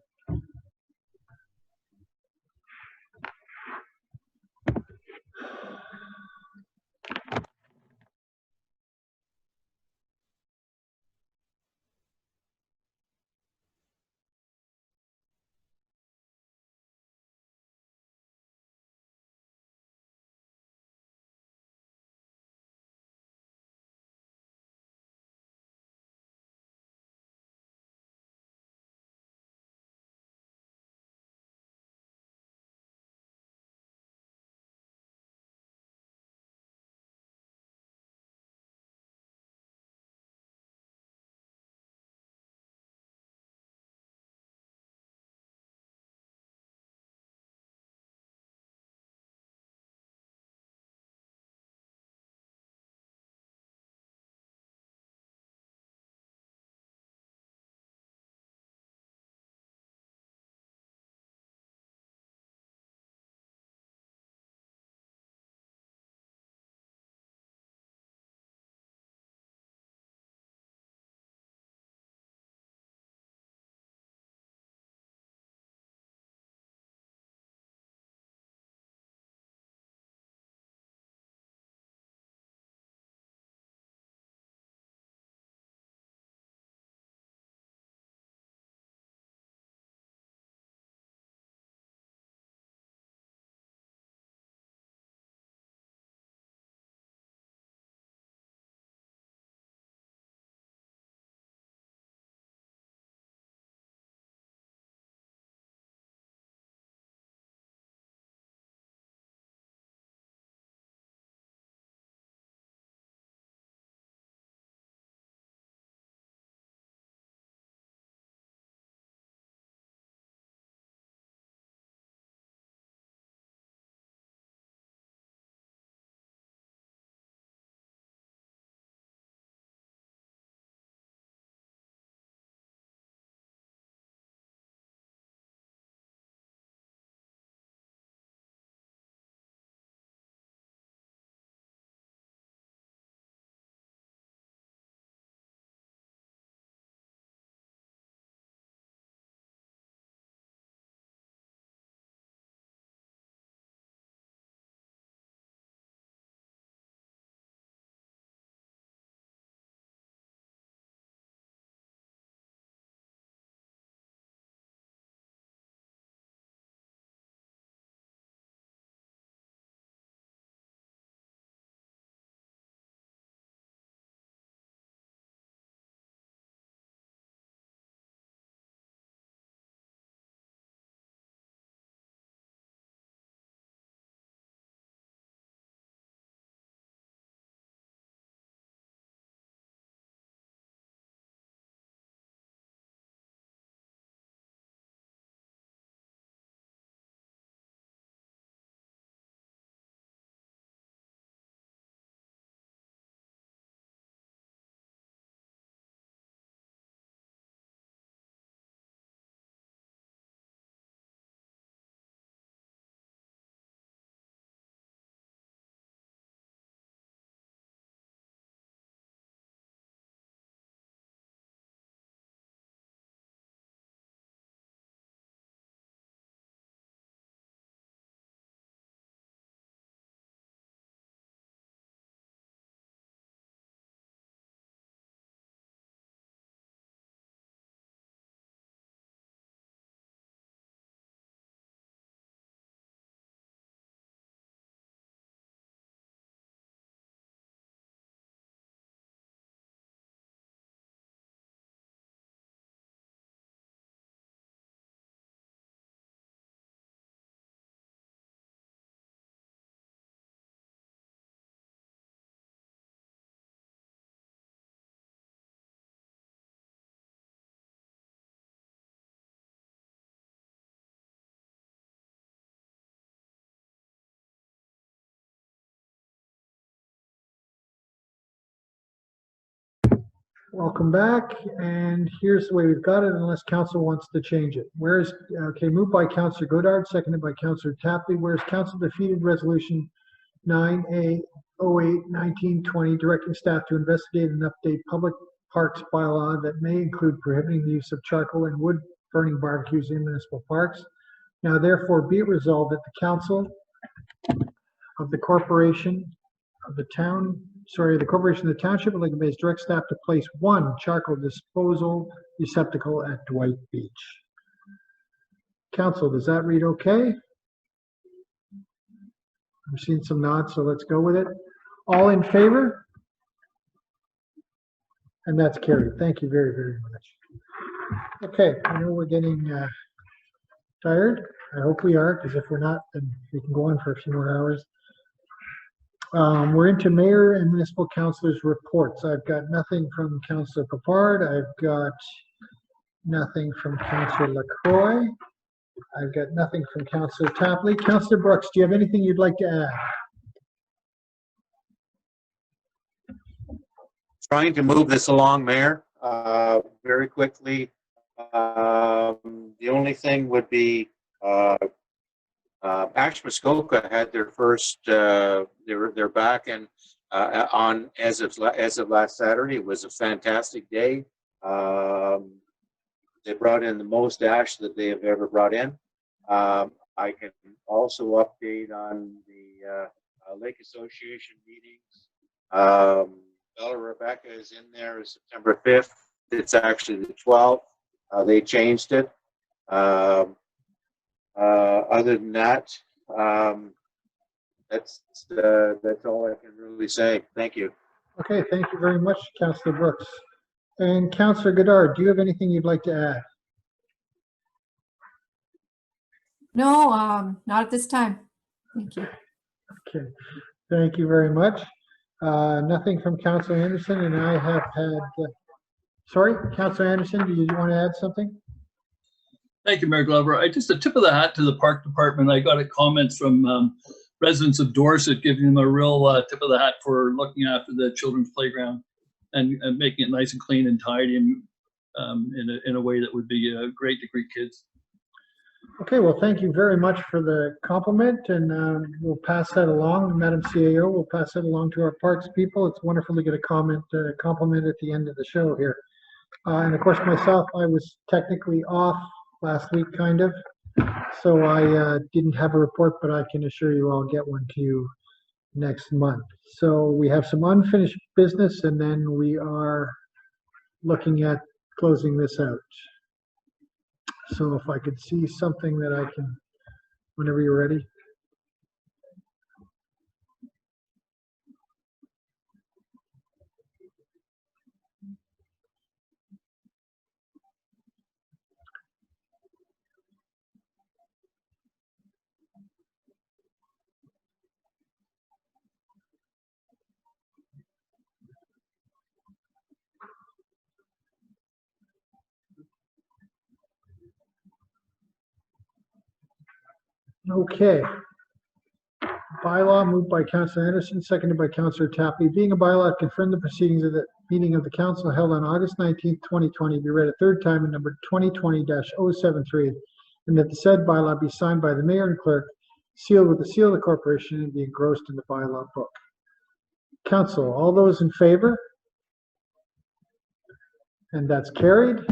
Welcome back, and here's the way we've got it, unless council wants to change it. Whereas, okay, moved by Councillor Godard, seconded by Councillor Tapley. Whereas council defeated resolution 9A08-1920, directing staff to investigate and update public parks bylaw that may include prohibiting the use of charcoal and wood burning barbecues in municipal parks. Now therefore be it resolved that the council of the corporation of the corporation of the Township of Lincoln Bay direct staff to place one charcoal disposal receptacle at Dwight Beach. Council, does that read okay? I've seen some nods, so let's go with it. All in favor? And that's carried. Thank you very, very much. Okay, I know we're getting tired. I hope we are, because if we're not, then we can go on for a few more hours. We're into mayor and municipal councilors' reports. I've got nothing from Councillor Papard. I've got nothing from Councillor LaCroix. I've got nothing from Councillor Tapley. Councillor Brooks, do you have anything you'd like to add? Trying to move this along, Mayor, very quickly. The only thing would be Muskoka had their first. They're back and on as of last Saturday. It was a fantastic day. They brought in the most ash that they have ever brought in. I can also update on the Lake Association meetings. Bella Rebecca is in there September 5th. It's actually the 12th. They changed it. Other than that, that's all I can really say. Thank you. Okay, thank you very much, Councillor Brooks. And Councillor Godard, do you have anything you'd like to add? No, not at this time. Thank you. Okay, thank you very much. Nothing from Councillor Anderson, and I have had, sorry, Councillor Anderson, do you want to add something? Thank you, Mayor Glover. Just a tip of the hat to the park department. I got a comment from residents of Dorset giving them a real tip of the hat for looking after the children's playground and making it nice and clean and tidy and in a way that would be great to greet kids. Okay, well, thank you very much for the compliment, and we'll pass that along. Madam CAO, we'll pass that along to our parks people. It's wonderful to get a compliment at the end of the show here. And of course, myself, I was technically off last week, kind of, so I didn't have a report, but I can assure you I'll get one to you next month. So we have some unfinished business, and then we are looking at closing this out. So if I could see something that I can, whenever you're ready. Okay. Bylaw moved by Councillor Anderson, seconded by Councillor Tapley. Being a bylaw to confirm the proceedings of the meeting of the council held on August 19th, 2020, be read a third time in number 2020-073, and that the said bylaw be signed by the mayor and clerk, sealed with the seal of the corporation, and be engrossed in the bylaw book. Council, all those in favor? And that's carried.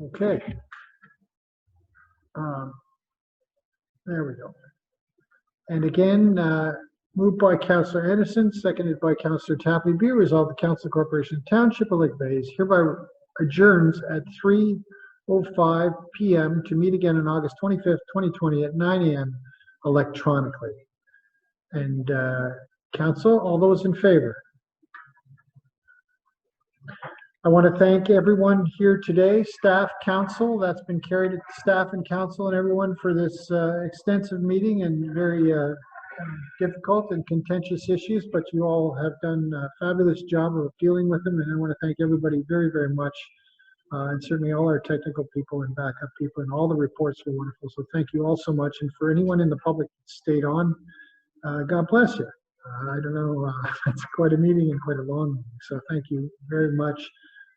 Okay. There we go. And again, moved by Councillor Anderson, seconded by Councillor Tapley. Be resolved, the Council Corporation Township of Lake Bay hereby adjourns at 3:05 p.m. to meet again on August 25th, 2020 at 9 a.m. electronically. And Council, all those in favor? I want to thank everyone here today, staff, council, that's been carried at staff and council and everyone for this extensive meeting and very difficult and contentious issues, but you all have done a fabulous job of dealing with them, and I want to thank everybody very, very much, and certainly all our technical people and backup people, and all the reports were wonderful, so thank you all so much. And for anyone in the public that stayed on, God bless you. I don't know, it's quite a meeting and quite a long meeting, so thank you very much.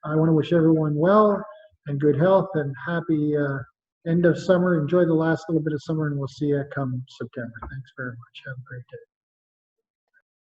I want to wish everyone well and good health and happy end of summer. Enjoy the last little bit of summer, and we'll see you come September. Thanks very much. Have a great day.